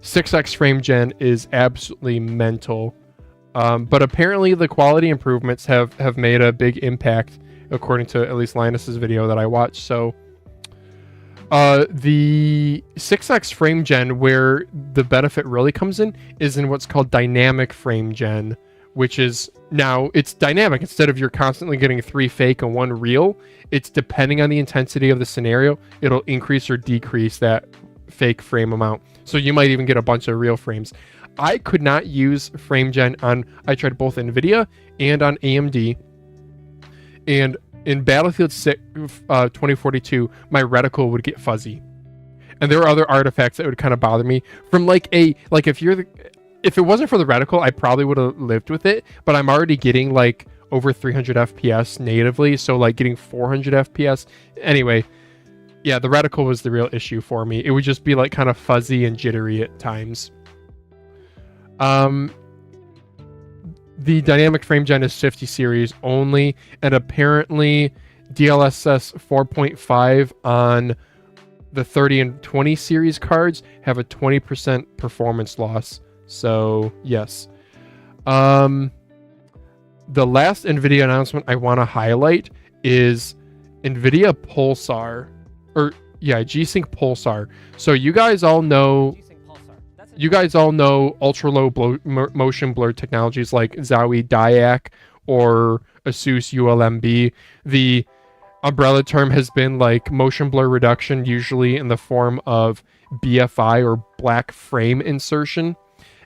6x frame gen is absolutely mental. But apparently the quality improvements have made a big impact, according to at least Linus's video that I watched. So the 6x frame gen, where the benefit really comes in, is in what's called dynamic frame gen, which is now it's dynamic. Instead of you're constantly getting 3 fake and 1 real, it's depending on the intensity of the scenario, it'll increase or decrease that fake frame amount. So you might even get a bunch of real frames. I could not use frame gen I tried both NVIDIA and on AMD. And in Battlefield 6, 2042, my reticle would get fuzzy. And there were other artifacts that would kind of bother me. From if it wasn't for the reticle, I probably would have lived with it. But I'm already getting like over 300 FPS natively. So like getting 400 FPS. Anyway, yeah, the reticle was the real issue for me. It would just be like kind of fuzzy and jittery at times. The dynamic frame gen is 50 series only, and apparently DLSS 4.5 on the 30 and 20 series cards have a 20% performance loss. So yes. The last NVIDIA announcement I want to highlight is NVIDIA Pulsar, G-Sync Pulsar. So you guys all know ultra low motion blur technologies like Zowie Diac or Asus ULMB. The umbrella term has been like motion blur reduction, usually in the form of BFI or black frame insertion.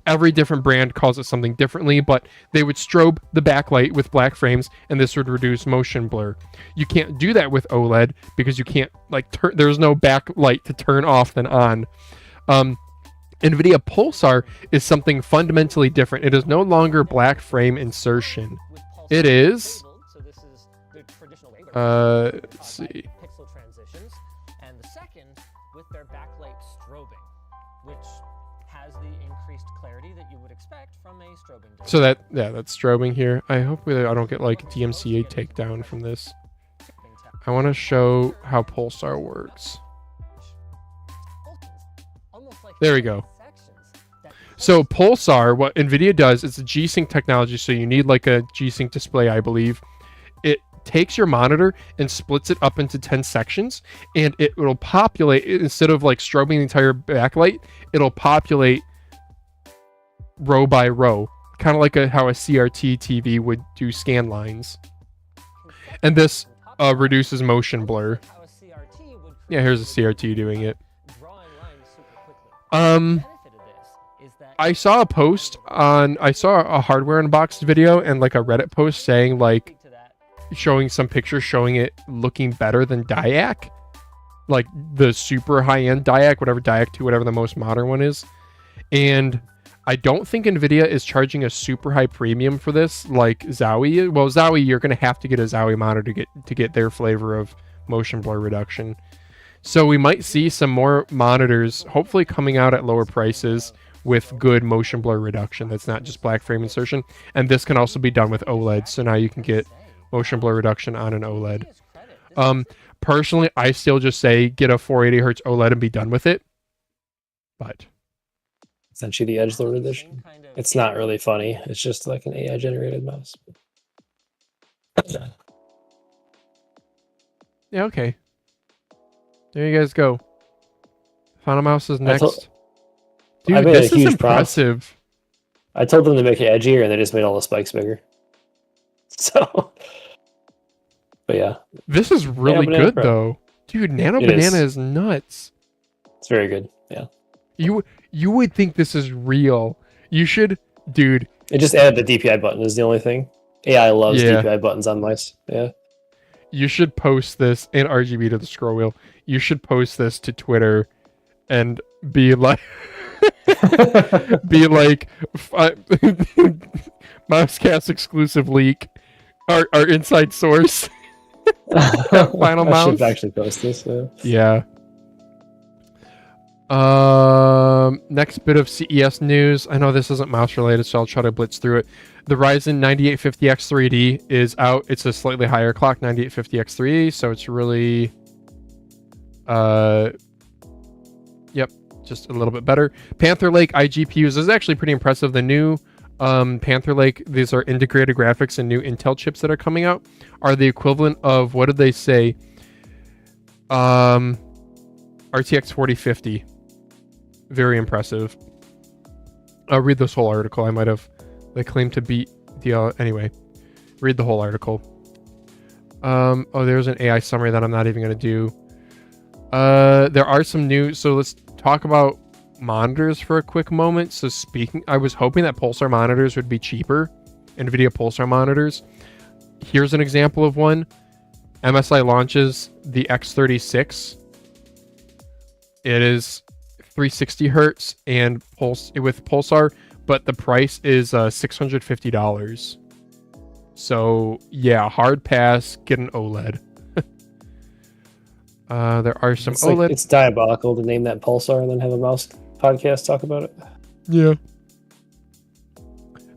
Every different brand calls it something differently, but they would strobe the backlight with black frames, and this would reduce motion blur. You can't do that with OLED because you can't there's no backlight to turn off and on. NVIDIA Pulsar is something fundamentally different. It is no longer black frame insertion. It is, let's see. Pixel transitions, and the second with their backlight strobing, which has the increased clarity that you would expect from a strobing device. So that's strobing here. I hope I don't get like DMCA takedown from this. I want to show how Pulsar works. There we go. So Pulsar, what NVIDIA does, it's a G-Sync technology, so you need like a G-Sync display, I believe. It takes your monitor and splits it up into 10 sections, and it will populate, instead of like strobing the entire backlight, it'll populate row by row, kind of like how a CRT TV would do scan lines. And this reduces motion blur. Yeah, here's a CRT doing it. is that I saw a post on, I saw a hardware unboxed video and like a Reddit post saying like, to that. showing some pictures showing it looking better than Diac, like the super high-end Diac, whatever Diac 2, whatever the most modern one is. And I don't think Nvidia is charging a super high premium for this like Zowie. Well, Zowie, you're going to have to get a Zowie monitor to get their flavor of motion blur reduction. So we might see some more monitors hopefully coming out at lower prices with good motion blur reduction that's not just black frame insertion. And this can also be done with OLED, so now you can get motion blur reduction on an OLED. Personally, I still just say get a 480 hertz OLED and be done with it. But Essentially the Edgelord edition. It's not really funny. It's just like an AI generated mouse. yeah, okay. There you guys go. Finalmouse is next. I Dude, made a this is huge impressive. I told them to make it edgier, and they just made all the spikes bigger. So, but yeah, This is really Banana good Pro. though. Dude, Nano It Banana is. is nuts. it's very good. Yeah, You would think this is real. You should, dude. it just added the DPI button is the only thing. AI loves Yeah. DPI buttons on mice. Yeah, You should post this in RGB to the scroll wheel. You should post this to Twitter and be like, be like, Mousecast exclusive leak, our inside source. Final I mouse. should actually post this. Yeah. Next bit of CES news. I know this isn't mouse related, so I'll try to blitz through it. The Ryzen 9850X 3D is out. It's a slightly higher clock, 9850X 3D, so it's really, yep, just a little bit better. Panther Lake iGPUs this is actually pretty impressive. The new Panther Lake, these are integrated graphics and new Intel chips that are coming out, are the equivalent of, what did they say? RTX 4050. Very impressive. I'll read this whole article. I might have, they claim to beat the, anyway, read the whole article. Oh, there's an AI summary that I'm not even going to do. There are some new, so let's talk about monitors for a quick moment. So speaking, I was hoping that Pulsar monitors would be cheaper, NVIDIA Pulsar monitors. Here's an example of one. MSI launches the X36. It is 360 hertz and with Pulsar, but the price is $650. So yeah, hard pass. Get an OLED. There are some It's OLED. like, it's diabolical to name that Pulsar and then have a mouse podcast talk about it. Yeah.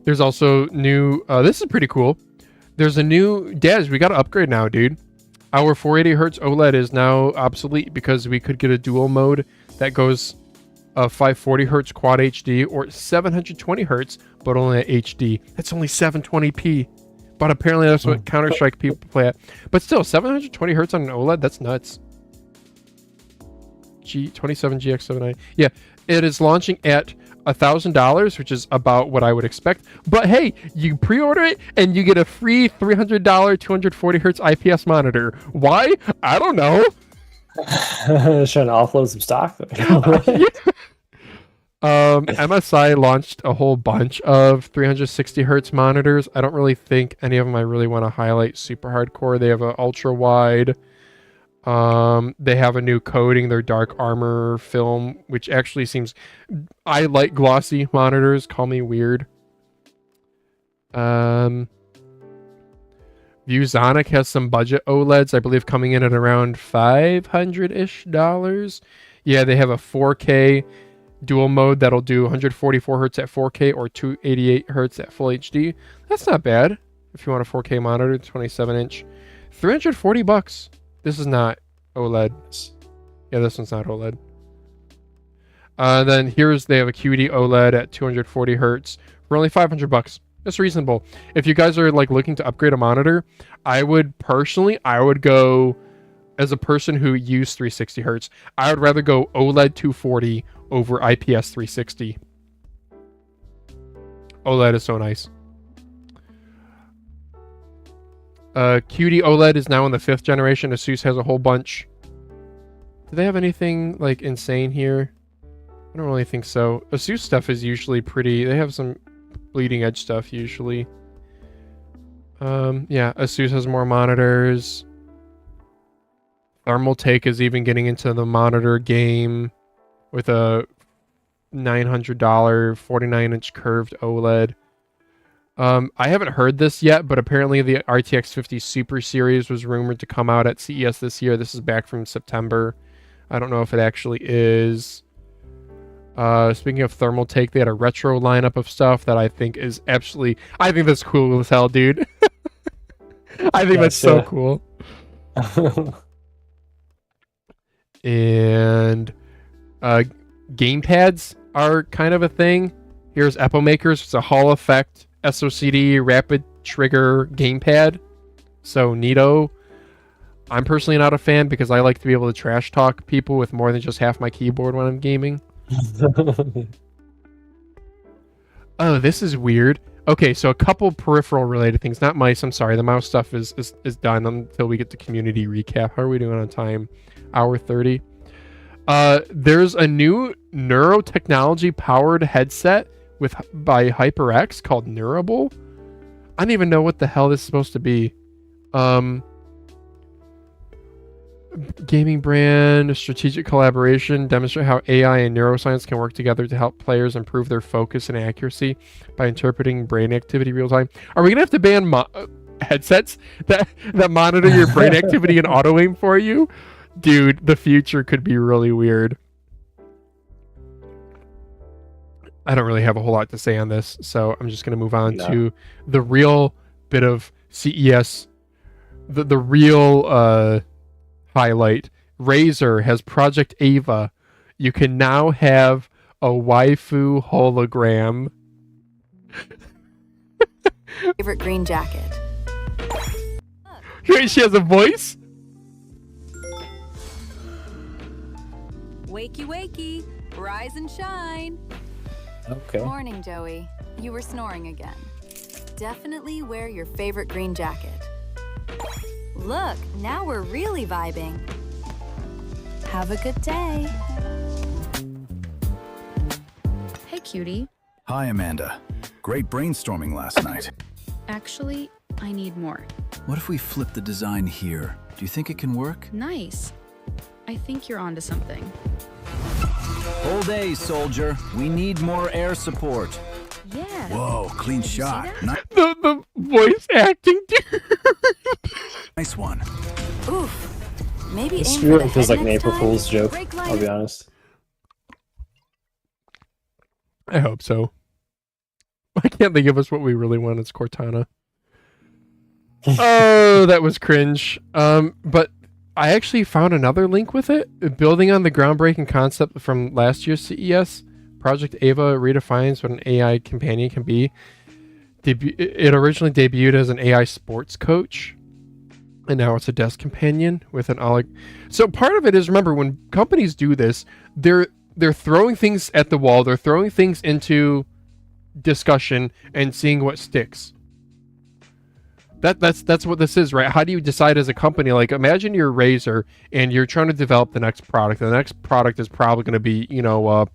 There's also new. This is pretty cool. There's a new Daz. We got to upgrade now, dude. Our 480 hertz OLED is now obsolete because we could get a dual mode that goes 540 hertz quad HD or 720 hertz, but only at HD. That's only 720p. But apparently that's what Counter-Strike people play at. But still, 720 hertz on an OLED, that's nuts. G27GX79. Yeah, it is launching at $1,000, which is about what I would expect. But hey, you pre-order it and you get a free $300 240 hertz IPS monitor. Why? I don't know. Just trying to offload some stock. MSI launched a whole bunch of 360 hertz monitors. I don't really think any of them I really want to highlight super hardcore. They have an ultra wide. They have a new coating, their dark armor film, which actually seems, I like glossy monitors, call me weird. ViewSonic has some budget OLEDs, I believe coming in at around $500-ish. Yeah, they have a 4K dual mode that'll do 144 hertz at 4K or 288 hertz at full HD. That's not bad if you want a 4K monitor, 27 inch. $340. This is not OLED. Yeah, this one's not OLED. Then they have a QD OLED at 240 hertz for only $500. That's reasonable. If you guys are like looking to upgrade a monitor, I would go, as a person who used 360 hertz, I would rather go OLED 240 over IPS 360. OLED is so nice. QD OLED is now in the 5th generation. Asus has a whole bunch. Do they have anything like insane here? I don't really think so. Asus stuff is usually pretty. They have some bleeding edge stuff usually. Yeah, Asus has more monitors. Thermaltake is even getting into the monitor game with a $900 49-inch curved OLED. I haven't heard this yet, but apparently the RTX 50 Super Series was rumored to come out at CES this year. This is back from September. I don't know if it actually is. Speaking of Thermaltake, they had a retro lineup of stuff that I think is absolutely... I think that's cool as hell, dude. I think that's so cool. And gamepads are kind of a thing. Here's Epomakers. It's a Hall Effect SOCD rapid trigger gamepad. So neato. I'm personally not a fan because I like to be able to trash talk people with more than just half my keyboard when I'm gaming. Oh, this is weird. Okay, so a couple peripheral related things, not mice. I'm sorry, the mouse stuff is done until we get to community recap. How are we doing on time? Hour 30. There's a new neurotechnology powered headset by HyperX called Neurable. I don't even know what the hell this is supposed to be. Gaming brand, strategic collaboration, demonstrate how AI and neuroscience can work together to help players improve their focus and accuracy by interpreting brain activity real time. Are we gonna have to ban headsets that monitor your brain activity and auto aim for you? Dude, the future could be really weird. I don't really have a whole lot to say on this, so I'm just gonna move on to the real bit of CES, the real highlight. Razer has Project Ava. You can now have a waifu hologram. Favorite green jacket. Wait, she has a voice? Wakey, wakey, rise and shine. Okay. Morning, Joey. You were snoring again. Definitely wear your favorite green jacket. Look, now we're really vibing. Have a good day. Hey, cutie. Hi, Amanda. Great brainstorming last night. Actually, I need more. What if we flip the design here? Do you think it can work? Nice. I think you're onto something. Whole day, soldier. We need more air support. Yeah. Whoa, clean shot. The voice acting, dude. Nice one. Oof. Maybe This aim for really the feels head like an next April time. Fool's joke, Brake I'll be lighter. honest. I hope so. Why can't they give us what we really want? It's Cortana. Oh, that was cringe. But I actually found another link with it. Building on the groundbreaking concept from last year's CES, Project Ava redefines what an AI companion can be. It originally debuted as an AI sports coach, and now it's a desk companion with an So part of it is, remember, when companies do this, they're throwing things at the wall, they're throwing things into discussion and seeing what sticks. That's what this is, right? How do you decide as a company? Like, imagine you're Razer and you're trying to develop the next product. The next product is probably going to be, a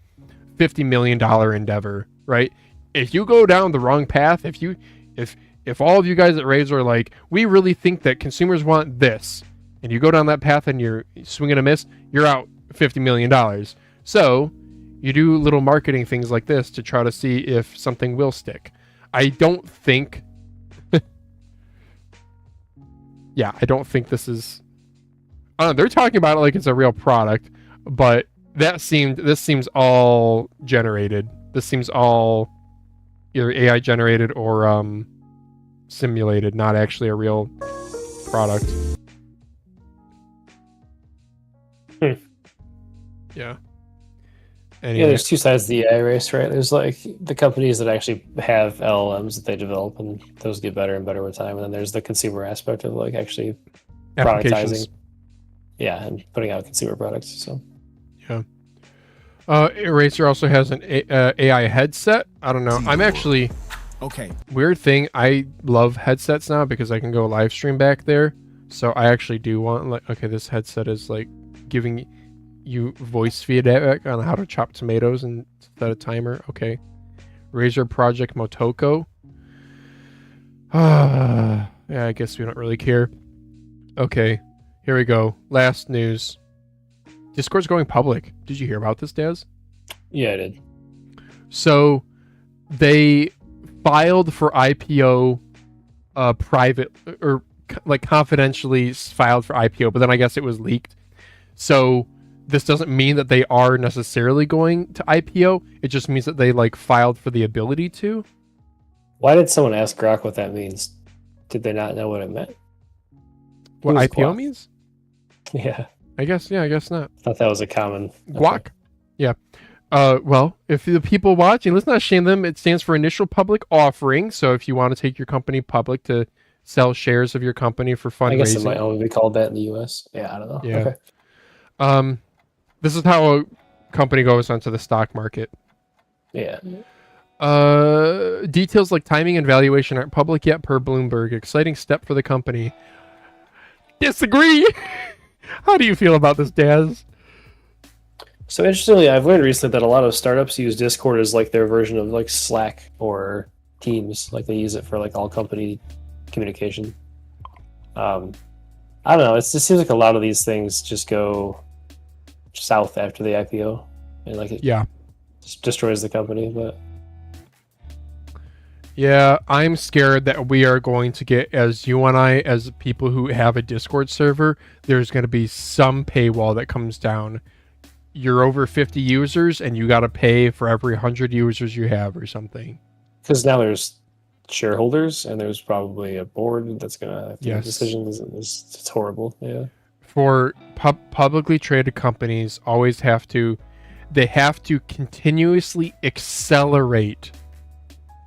$50 million endeavor, right? If you go down the wrong path, if all of you guys at Razer are like, we really think that consumers want this, and you go down that path and you're swinging a miss, you're out $50 million. So you do little marketing things like this to try to see if something will stick. I don't think yeah, I don't think this is... I don't know, they're talking about it like it's a real product, but this seems all generated. This seems all either AI generated or simulated, not actually a real product. Yeah. Anyway. Yeah, there's two sides of the AI race, right? There's like the companies that actually have LLMs that they develop, and those get better and better with time. And then there's the consumer aspect of like actually Applications. productizing. Yeah, and putting out consumer products. So yeah. Razer also has an AI headset. I don't know. I'm actually... Okay. Weird thing, I love headsets now because I can go live stream back there. So I actually do want, like, okay, this headset is like giving you voice feedback on how to chop tomatoes instead of timer. Okay. Razer Project Motoko. Yeah, I guess we don't really care. Okay, here we go. Last news. Discord's going public. Did you hear about this, Daz? Yeah, I did. So they filed for IPO private or like confidentially filed for IPO, but then I guess it was leaked. So this doesn't mean that they are necessarily going to IPO. It just means that they like filed for the ability to. Why did someone ask Grok what that means? Did they not know what it meant? What Who's IPO Guac? means? Yeah, I guess not. I thought that was a common. Guac. Yeah. Well, if the people watching, let's not shame them. It stands for initial public offering. So if you want to take your company public to sell shares of your company for fundraising. I guess it might only be called that in the US. Yeah, I don't know. Yeah. Okay. This is how a company goes onto the stock market. Yeah. Details like timing and valuation aren't public yet per Bloomberg. Exciting step for the company. Disagree. How do you feel about this, Daz? So interestingly, I've learned recently that a lot of startups use Discord as like their version of like Slack or Teams. Like they use it for like all company communication. I don't know. It just seems like a lot of these things just go south after the IPO, and like it just destroys the company. But yeah, I'm scared that we are going to get, as you and I, as people who have a Discord server, there's going to be some paywall that comes down. You're over 50 users and you got to pay for every 100 users you have or something. because now there's shareholders and there's probably a board that's going to have to make decisions. And it's horrible. Yeah. For publicly traded companies, always have to continuously accelerate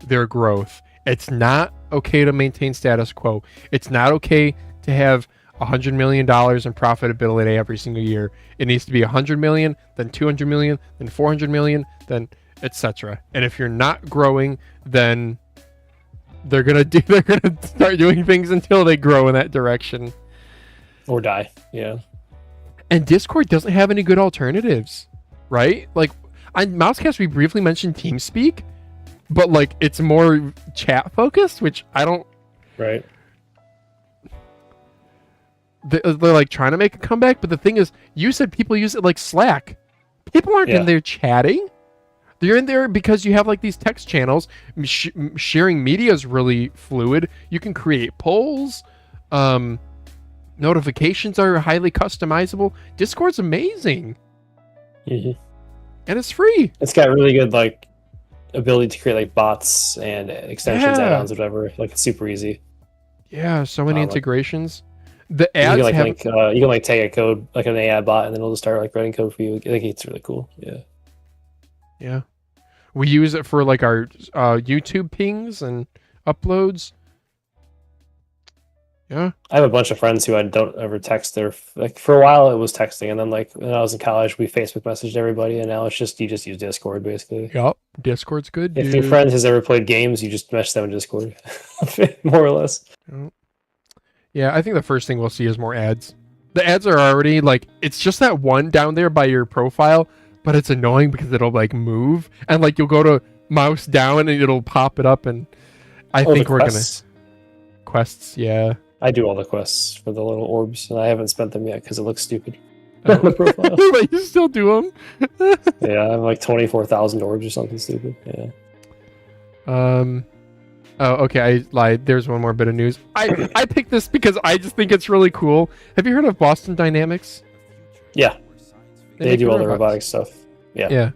their growth. It's not okay to maintain status quo. It's not okay to have $100 million in profitability every single year. It needs to be 100 million, then 200 million, then 400 million, then etc. And if you're not growing, then they're gonna start doing things until they grow in that direction or die. Yeah. And Discord doesn't have any good alternatives, right? Like on Mousecast, we briefly mentioned TeamSpeak, but like it's more chat focused, which I don't. Right. They're like trying to make a comeback, but the thing is, you said people use it like Slack. People aren't in there chatting. They're in there because you have like these text channels. Sharing media is really fluid. You can create polls. Notifications are highly customizable. Discord's amazing. Mm-hmm. And it's free. It's got really good like ability to create like bots and extensions, add-ons, whatever. Like it's super easy. Yeah, so many integrations. The ads you can like tag a code like an AI bot, and then it'll just start like writing code for you. Like it's really cool. Yeah. Yeah. We use it for like our YouTube pings and uploads. Yeah. I have a bunch of friends who I don't ever text their like for a while it was texting, and then like when I was in college we Facebook messaged everybody, and now it's just you just use Discord basically. Yep. Discord's good. If your friend has ever played games, you just message them in Discord. More or less. Yep. Yeah, I think the first thing we'll see is more ads. The ads are already like it's just that one down there by your profile, but it's annoying because it'll like move and like you'll go to mouse down and it'll pop it up, and I think we're gonna quests. Yeah. I do all the quests for the little orbs, and I haven't spent them yet because it looks stupid on the profile. But you still do them? Yeah, I have like 24,000 orbs or something stupid. Yeah. Oh, okay, I lied. There's one more bit of news. I picked this because I just think it's really cool. Have you heard of Boston Dynamics? Yeah. They do all the robotic stuff. Yeah. Yeah.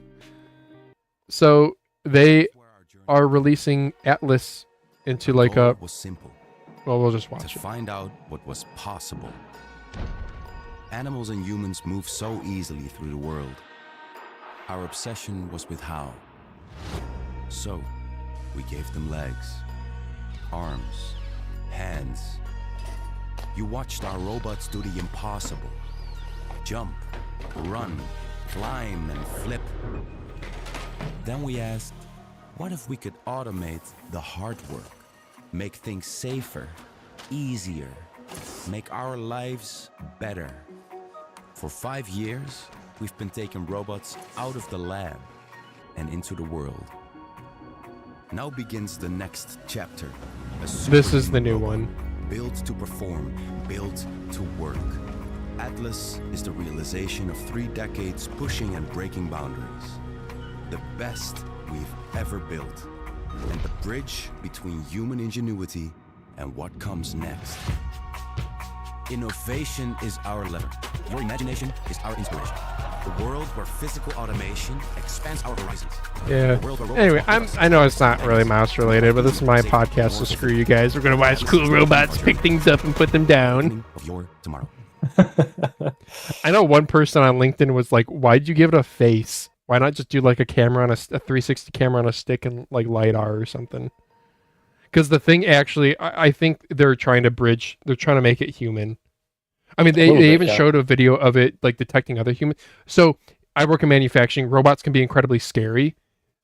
So they are releasing Atlas into like a... was simple. Well, we'll just watch it. To find out what was possible. Animals and humans move so easily through the world. Our obsession was with how. So, we gave them legs, arms, hands. You watched our robots do the impossible. Jump, run, climb, and flip. Then we asked, what if we could automate the hard work? Make things safer, easier, make our lives better. For 5 years, we've been taking robots out of the lab and into the world. Now begins the next chapter. This is the new one. Built to perform, built to work. Atlas is the realization of 3 decades pushing and breaking boundaries. The best we've ever built. And the bridge between human ingenuity and what comes next. Innovation is our lever. Your imagination is our inspiration. The world where physical automation expands our horizons. Yeah. Anyway, I know it's not really mouse related, but this is my podcast, so screw you guys. We're gonna watch cool robots pick things up and put them down. Of your tomorrow. I know one person on LinkedIn was like, "Why'd you give it a face? Why not just do like a camera on a 360 camera on a stick and like Lidar or something?" Because the thing actually, I think they're trying to bridge. They're trying to make it human. I mean, they even showed a video of it like detecting other humans. So I work in manufacturing. Robots can be incredibly scary.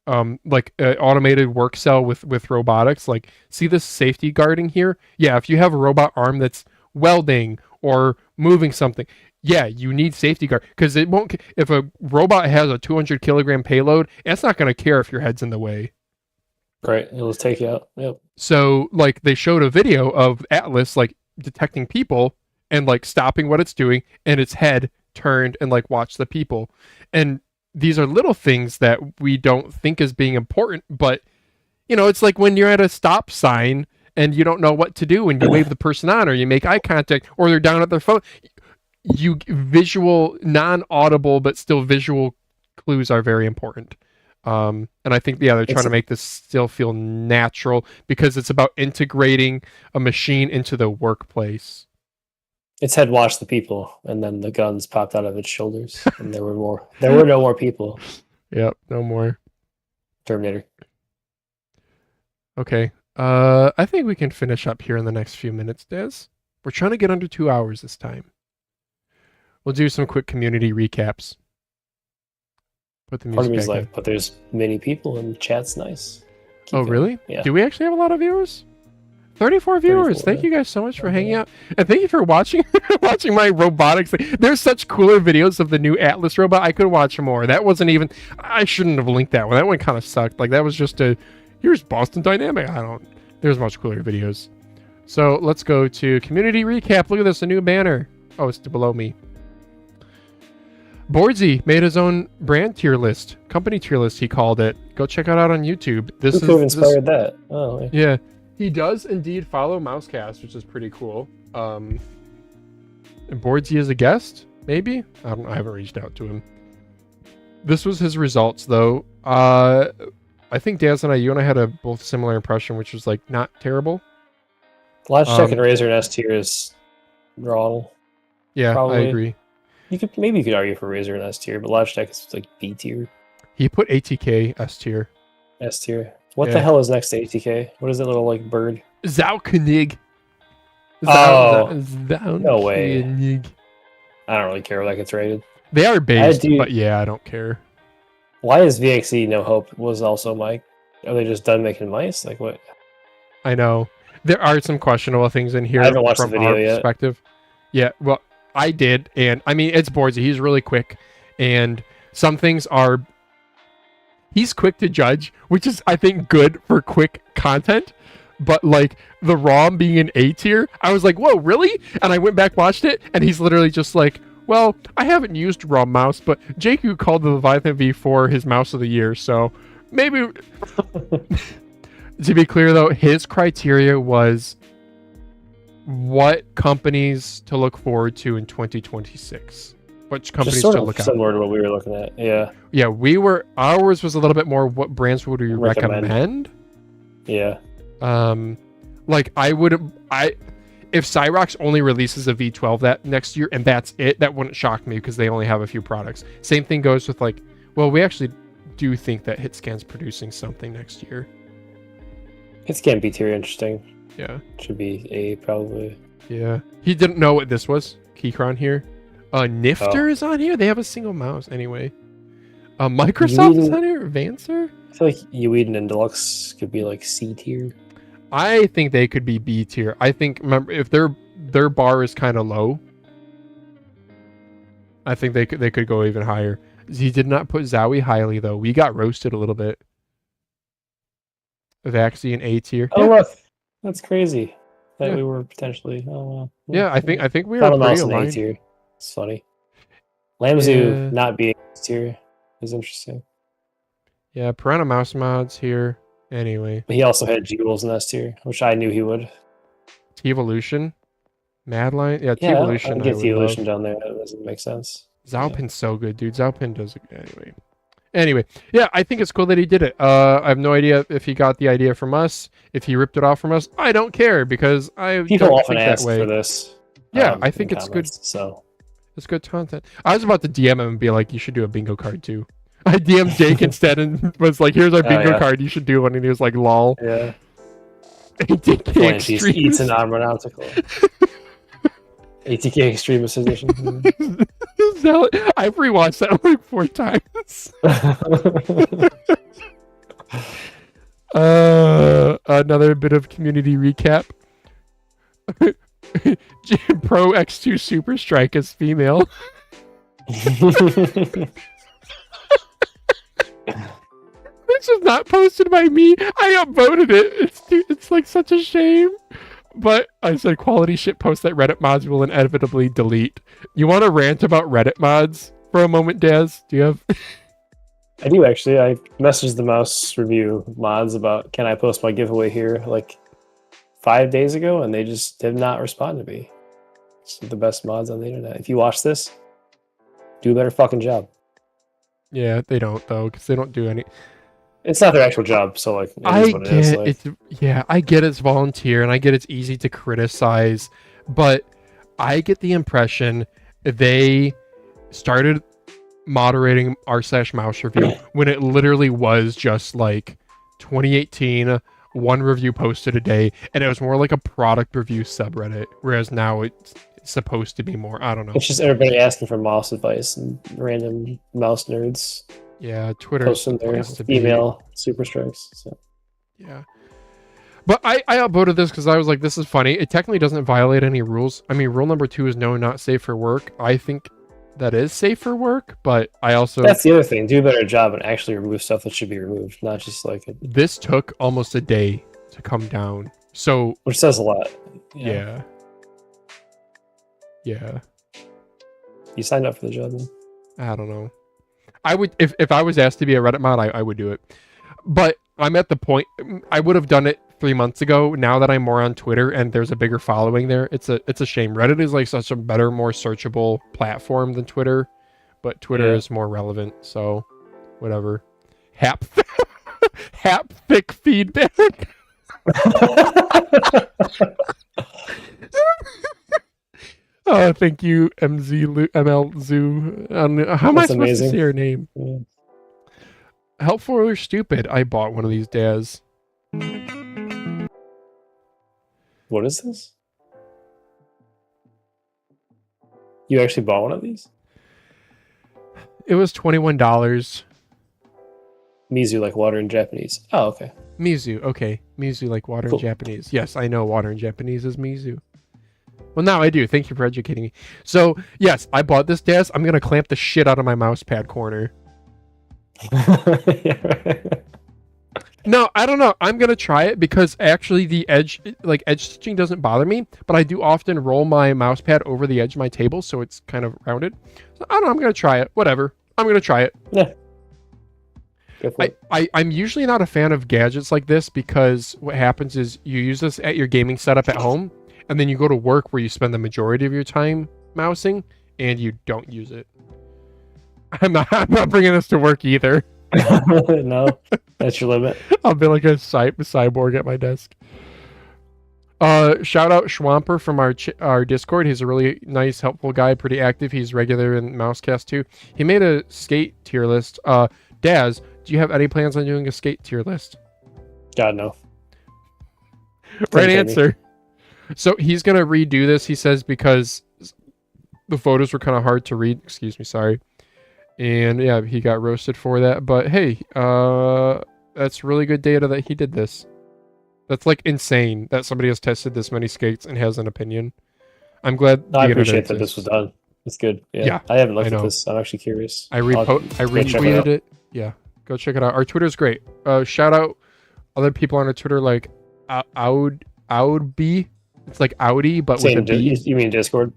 Like an automated work cell with robotics. Like, see this safety guarding here? Yeah, if you have a robot arm that's welding or moving something, yeah, you need safety guard, because it won't. If a robot has a 200 kilogram payload, it's not going to care if your head's in the way. Right, it'll just take you out. Yep. So like they showed a video of Atlas like detecting people and like stopping what it's doing, and its head turned and like watched the people. And these are little things that we don't think as being important, but you know, it's like when you're at a stop sign and you don't know what to do and you wave the person on, or you make eye contact, or they're down at their phone. You visual, non-audible but still visual clues are very important. And I think, yeah, they're trying to make this still feel natural, because it's about integrating a machine into the workplace. Its head watched the people, and then the guns popped out of its shoulders, and there were more. There were no more people. Yep, no more. Terminator. Okay. I think we can finish up here in the next few minutes, Des. We're trying to get under 2 hours this time. We'll do some quick community recaps. Put the Part of music me's back in. like, but there's many people, and the chat's nice. Keep Oh, going. really? Yeah. Do we actually have a lot of viewers? 34 viewers. 34, Thank yeah. you guys so much for hanging out. And thank you for watching watching my robotics thing. There's such cooler videos of the new Atlas robot. I could watch more. That wasn't even... I shouldn't have linked that one. That one kind of sucked. Like, that was just a... Here's Boston Dynamic. There's much cooler videos. So, let's go to community recap. Look at this. A new banner. Oh, it's below me. Boardzy made his own brand tier list. Company tier list, he called it. Go check it out on YouTube. Who could have inspired that? Oh, yeah. He does indeed follow Mousecast, which is pretty cool. And Boardzy is a guest, maybe? I haven't reached out to him. This was his results, though. I think Daz and you and I had a both similar impression, which was like not terrible. Logitech and Razer and S tier is wrong. Yeah, Probably. I agree. You could argue for Razer and S tier, but Logitech is like B tier, He put ATK S tier. S tier. What Yeah. the hell is next to ATK? What is that little like bird? Zaukönig. Oh, no way. Zaukönig. I don't really care what that gets rated. They are based, do- but yeah, I don't care. Why is VXE No Hope was also Mike? Are they just done making mice? Like what? I know. There are some questionable things in here I haven't watched from the video our yet. perspective. Yeah, well, I did, and I mean, it's Boardzy. He's really quick, and some things are... He's quick to judge, which is, I think, good for quick content. But, like, the ROM being an A tier, I was like, whoa, really? And I went back, watched it, and he's literally just like, well, I haven't used ROM mouse, but JQ called the Leviathan V4 his mouse of the year, so maybe... To be clear, though, his criteria was what companies to look forward to in 2026. Which companies Just sort to of look out similar to what we were looking at. Yeah. Yeah, ours was a little bit more what brands would we recommend? Yeah. Like if Cyrox only releases a V12 that next year and that's it, that wouldn't shock me because they only have a few products. Same thing goes with like, well, we actually do think that HitScan's producing something next year. HitScan B tier interesting. Yeah. Should be A probably. Yeah. He didn't know what this was. Keychron here. Nifter is on here. They have a single mouse anyway. Microsoft is on here. Vancer. I feel like Ueden and Deluxe could be like C tier. I think they could be B tier. I think, remember, if their bar is kind of low, I think they could go even higher. He did not put Zowie highly though. We got roasted a little bit. Vaxee in A tier. Oh Yeah. look, that's crazy. That Yeah. we were potentially. Oh wow. Yeah, I think we were pretty Finalmouse in A aligned. tier. It's funny. Lamzoo Yeah. not being S tier is interesting. Yeah, Piranha Mouse mods here. Anyway, But he also had Jewels in S tier, which I knew he would. T-Evolution, Madline. Yeah, Yeah, T-Evolution. I'll I get would the love. evolution down there. That doesn't make sense. Zhaopin's so good, dude. Zhaopin does it anyway. Yeah, I think it's cool that he did it. I have no idea if he got the idea from us, if he ripped it off from us. I don't care because I People don't often think ask that way. for this. Yeah, I in think it's good. comments, So It's good content. I was about to DM him and be like, "You should do a bingo card too." I DM'd Jake instead and was like, "Here's our bingo yeah. card. You should do one." And he was like, "Lol." yeah, ATK Phalanges eats Extremes. an aeronautical. ATK Extremis edition. I've rewatched that like 4 times. Another bit of community recap. Pro X2 SUPERSTRIKE is female. This was not posted by me. I upvoted it. It's like such a shame. But I said quality shit post that Reddit mods will inevitably delete. You want to rant about Reddit mods for a moment, Daz? Do you have? I do actually. I messaged the mouse review mods about can I post my giveaway here like 5 days ago, and they just did not respond to me. It's the best mods on the internet. If you watch this, do a better fucking job. Yeah, they don't though, because they don't do any. It's not their actual job, so like it I is what it is. get Like, it's yeah, I get it's volunteer and I get it's easy to criticize, but I get the impression they started moderating r/mouse review when it literally was just like 2018, one review posted a day, and it was more like a product review subreddit, whereas now it's supposed to be more. I don't know. it's just everybody asking for mouse advice and random mouse nerds Yeah, Twitter posting their female super strikes. So. Yeah. But I upvoted this because I was like, this is funny. It technically doesn't violate any rules. I mean, rule number 2 is no, not safe for work. I think that is safe for work, but I also... That's the other thing. Do a better job and actually remove stuff that should be removed, not just like... This took almost a day to come down. So... Which says a lot. Yeah. Yeah. You signed up for the job, man. I don't know. I would... If I was asked to be a Reddit mod, I would do it. But I'm at the point... I would have done it 3 months ago. Now that I'm more on Twitter and there's a bigger following there, it's a shame. Reddit is like such a better, more searchable platform than Twitter, but Twitter is more relevant. So, whatever. Haptic feedback. Oh, thank you, ML Zoo. How am I That's supposed amazing. to say your name? Yeah. Helpful or stupid? I bought one of these, Daz. What is this? You actually bought one of these? It was $21. Mizu like water in Japanese. Oh, okay. Mizu, okay. Mizu like water Cool. in Japanese. Yes, I know water in Japanese is Mizu. Well, now I do. Thank you for educating me. So, yes, I bought this, Daz. I'm going to clamp the shit out of my mouse pad corner. Yeah, right. No, I don't know. I'm going to try it because actually the edge stitching doesn't bother me, but I do often roll my mouse pad over the edge of my table, so it's kind of rounded. So, I don't know. I'm going to try it. Whatever. I'm going to try it. Yeah. Go for it. I'm usually not a fan of gadgets like this because what happens is you use this at your gaming setup at home, and then you go to work where you spend the majority of your time mousing, and you don't use it. I'm not bringing this to work either. No, that's your limit. I'll be like a cyborg at my desk. Shout out Schwamper from our Discord. He's a really nice, helpful guy, pretty active. He's regular in Mousecast too. He made a skate tier list. Daz, do you have any plans on doing a skate tier list? God, no. Right Don't answer. So he's gonna redo this, he says, because the photos were kind of hard to read. Excuse me, sorry. And yeah, he got roasted for that. But hey, that's really good data that he did this. That's like insane that somebody has tested this many skates and has an opinion. I'm glad. I the appreciate internet that this was exists. done. It's good. Yeah. Yeah, I haven't looked I at know. this. I'm actually curious. I I'll go check retweeted out. it. Yeah, go check it out. Our Twitter's great. Shout out other people on our Twitter like Audby. It's like Audi, but with a B. You mean Discord?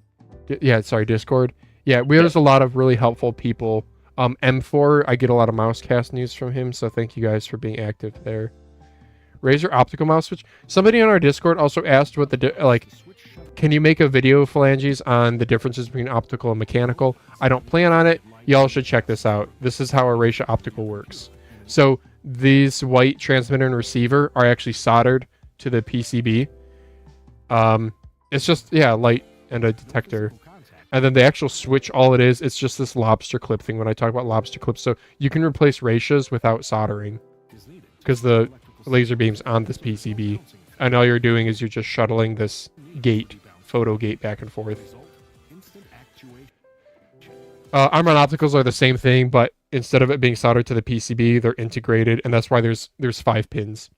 Yeah, sorry, Discord. Yeah, there's a lot of really helpful people. M4, I get a lot of Mousecast news from him, so thank you guys for being active there. Razer optical mouse switch. Somebody on our Discord also asked what can you make a video, Phalanges, on the differences between optical and mechanical? I don't plan on it. Y'all should check this out. This is how a Razer optical works. So these white transmitter and receiver are actually soldered to the PCB. It's just, light and a detector. And then the actual switch, all it is, it's just this lobster clip thing when I talk about lobster clips. So you can replace ratios without soldering because the laser beam's on this PCB. And all you're doing is you're just shuttling this photo gate back and forth. Armron opticals are the same thing, but instead of it being soldered to the PCB, they're integrated, and that's why there's 5 pins.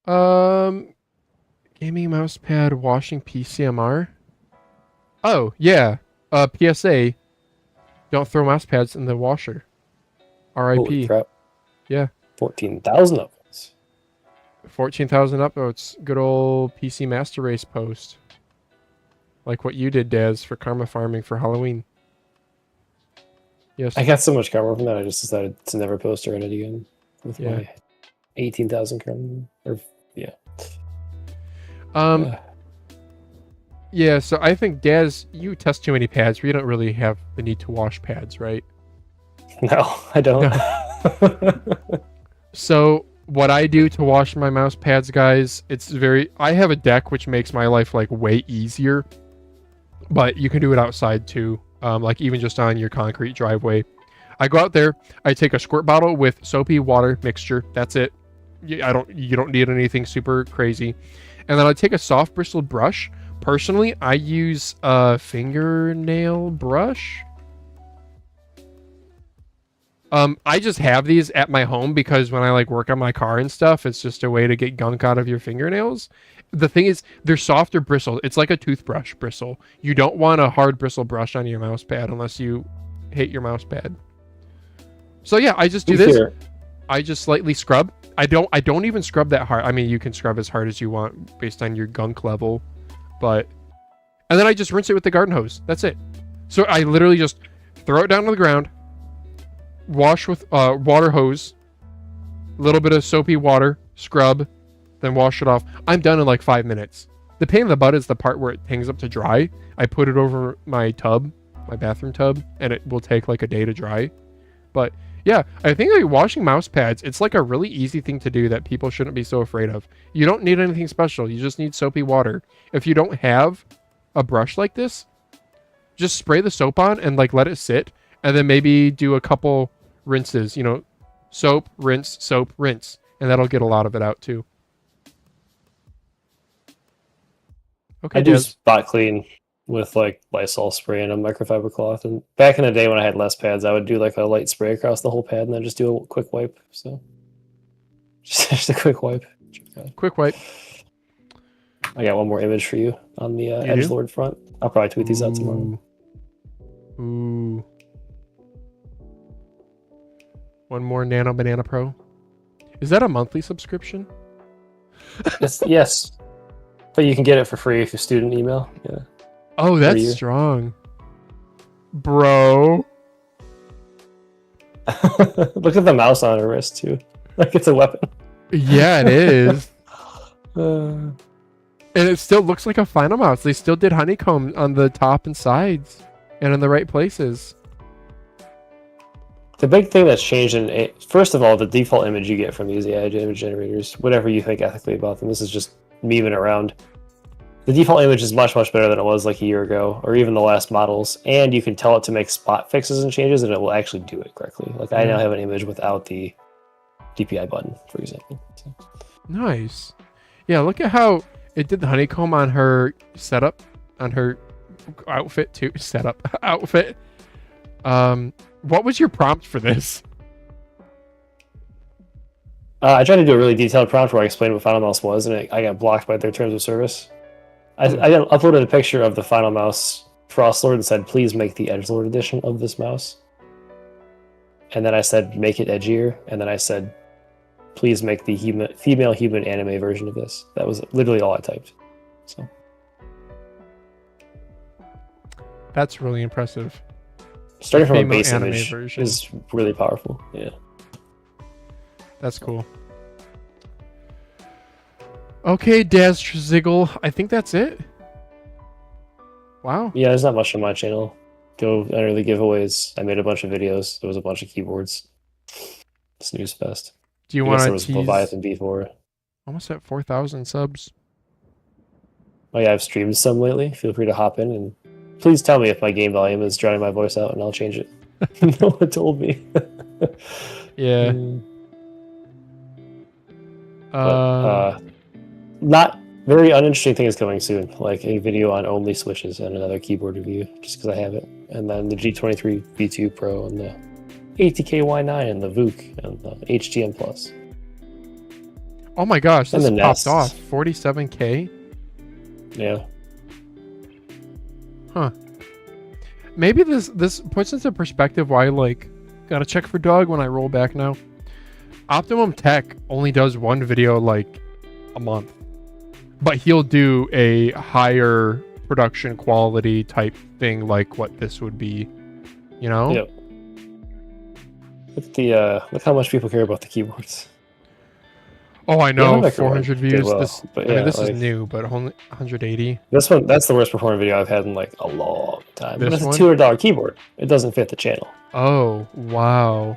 Gaming mouse pad washing PCMR. Oh yeah. PSA. Don't throw mouse pads in the washer. Holy RIP. crap. Yeah. 14,000 upvotes. 14,000 upvotes. Good old PC Master Race post. Like what you did, Daz, for karma farming for Halloween. Yes. I got so much karma from that, I just decided to never post or edit again with my 18,000 karma. Yeah, so I think, Daz, you test too many pads where you don't really have the need to wash pads, right? No, I don't. So what I do to wash my mouse pads, guys, I have a deck which makes my life like way easier, but you can do it outside too. Like even just on your concrete driveway. I go out there, I take a squirt bottle with soapy water mixture. That's it. You don't need anything super crazy. And then I take a soft bristled brush. Personally, I use a fingernail brush. I just have these at my home because when I like work on my car and stuff, it's just a way to get gunk out of your fingernails. The thing is, they're softer bristles. It's like a toothbrush bristle. You don't want a hard bristle brush on your mouse pad unless you hate your mouse pad. So yeah, I just do this. I just slightly scrub. I don't even scrub that hard. I mean, you can scrub as hard as you want based on your gunk level, and then I just rinse it with the garden hose. That's it. So I literally just throw it down to the ground, wash with water hose, a little bit of soapy water, scrub, then wash it off. I'm done in like 5 minutes. The pain in the butt is the part where it hangs up to dry. I put it over my tub, my bathroom tub, and it will take like a day to dry. But yeah, I think like washing mouse pads, it's like a really easy thing to do that people shouldn't be so afraid of. You don't need anything special. You just need soapy water. If you don't have a brush like this, just spray the soap on and like let it sit, and then maybe do a couple rinses, soap, rinse, and that'll get a lot of it out too. Okay, I do spot clean with like Lysol spray and a microfiber cloth. And back in the day when I had less pads, I would do like a light spray across the whole pad and then just do a quick wipe. So just a quick wipe. Quick wipe. I got one more image for you on the edgelord front. I'll probably tweet these out tomorrow. Ooh. One more Nano Banana Pro. Is that a monthly subscription? Yes. But you can get it for free if you student email. Yeah. Oh, that's strong. Bro. Look at the mouse on her wrist, too. Like it's a weapon. Yeah, it is. And it still looks like a Finalmouse. They still did honeycomb on the top and sides and in the right places. The big thing that's changed first of all, the default image you get from these AI image generators, whatever you think ethically about them, this is just memeing around. The default image is much, much better than it was like a year ago, or even the last models, and you can tell it to make spot fixes and changes, and it will actually do it correctly. Like, I now have an image without the DPI button, for example. So. Nice. Yeah, look at how it did the honeycomb on her setup, on her outfit, too. Outfit. What was your prompt for this? I tried to do a really detailed prompt where I explained what Finalmouse was, and I got blocked by their terms of service. I uploaded a picture of the Finalmouse Frostlord and said, please make the Edgelord edition of this mouse. And then I said, make it edgier. And then I said, please make the female human anime version of this. That was literally all I typed. So That's really impressive. starting from a female base anime image version. is really powerful. Yeah. That's cool. Okay, Daz Ziggle. I think that's it. Wow. Yeah, there's not much on my channel. Go enter the giveaways. I made a bunch of videos. There was a bunch of keyboards. Snooze fest. Do you I want guess there to was tease? Leviathan before. Almost at 4,000 subs. Oh yeah, I've streamed some lately. Feel free to hop in and please tell me if my game volume is drowning my voice out, and I'll change it. No one told me. Yeah. Not very uninteresting thing is coming soon, like a video on only switches and another keyboard review, just because I have it, and then the G304 V2 Pro and the ATK Y9 and the VOOC and the HTM Plus. Oh my gosh, And this the popped Nest. off. 47K? Yeah. Huh. Maybe this puts into perspective why, like, gotta check for dog when I roll back now. Optimum Tech only does one video, like, a month. But he'll do a higher production quality type thing like what this would be. You know? Yep. Look at the look how much people care about the keyboards. Oh, I know. Hundecker 400 did views. well, This, but I mean, yeah, this like- is new, but only 180. This one, that's the worst performing video I've had in like a long time. This But it's a one? $200 keyboard. It doesn't fit the channel. Oh, wow.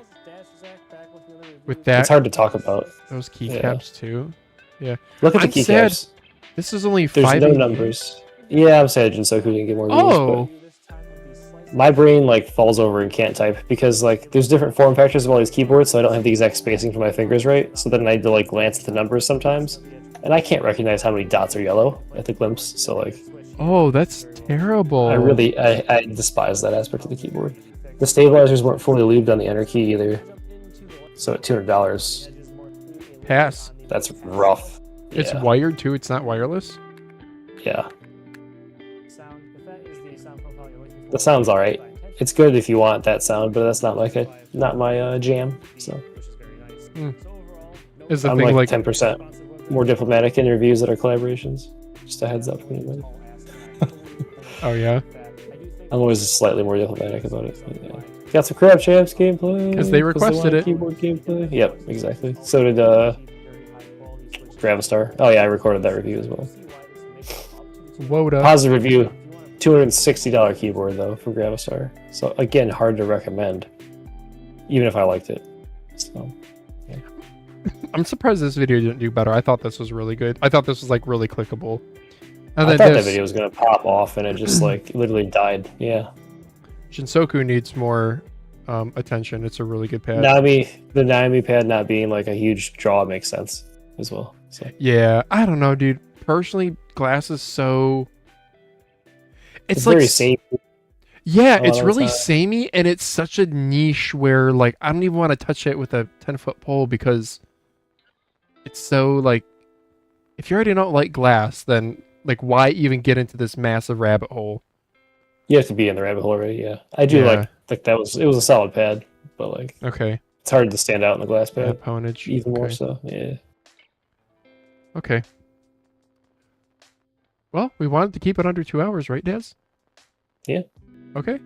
With that, It's hard to talk about. those Yeah. keycaps too. Yeah. Look at the I'm sad keycaps. This is only There's 5. no numbers. Yeah, I'm sad Jinsoku didn't get more views. Oh, But my brain like falls over and can't type because like there's different form factors of all these keyboards, so I don't have the exact spacing for my fingers right. So then I need to like glance at the numbers sometimes, and I can't recognize how many dots are yellow at the glimpse. So like oh, that's terrible. I despise that aspect of the keyboard. The stabilizers weren't fully lubed on the enter key either. So at $200, pass. that's rough. It's Yeah. wired too. It's not wireless. Yeah. The sound's all right. It's good if you want that sound, but that's not my jam. So Is the I'm thing like like 10% more diplomatic in reviews that are collaborations. Just a heads up for anybody. oh yeah, I'm always slightly more diplomatic about it. But yeah. Got some Crab Champs gameplay 'Cause they requested want it. Keyboard gameplay. Yep, exactly. So did Gravistar. Oh yeah, I recorded that review as well. Woda. Positive review. $260 keyboard though for Gravistar. So again, hard to recommend, even if I liked it. So I'm surprised this video didn't do better. I thought this was really good. I thought this was like really clickable. And I then thought that this, video was gonna pop off, and it just like literally died. Yeah. Jinsoku needs more attention. It's a really good pad. The Nami pad not being like a huge draw makes sense as well. So Yeah, I don't know, dude. Personally, glass is so. it's like very safe. Yeah, Oh, it's that's really not- samey, and it's such a niche where like I don't even want to touch it with a 10-foot pole because it's so like if you already don't like glass, then like why even get into this massive rabbit hole? You have to be in the rabbit hole already. Yeah, I do Yeah. like that was it was a solid pad, but like Okay. it's hard to stand out in the glass Yeah, pad Pwnage. even more Okay. so. Yeah. Okay. Well, we wanted to keep it under 2 hours, right, Daz? Yeah. Okay.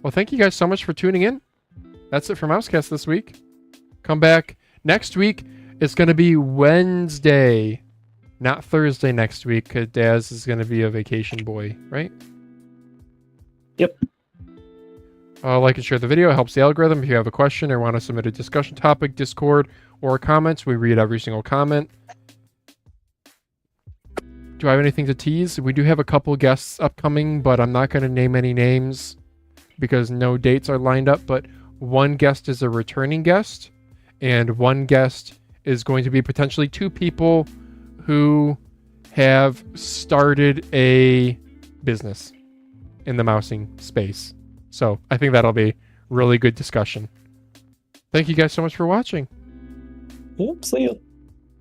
Well, thank you guys so much for tuning in. That's it for Mousecast this week. Come back next week. It's going to be Wednesday, not Thursday next week, because Daz is going to be a vacation boy, right? Yep. Like and share the video. It helps the algorithm. If you have a question or want to submit a discussion topic, Discord, or comments, we read every single comment. Do I have anything to tease? We do have a couple guests upcoming, but I'm not going to name any names because no dates are lined up. But one guest is a returning guest, and one guest is going to be potentially 2 people who have started a business in the mousing space. So I think that'll be really good discussion. Thank you guys so much for watching. Yep. See you.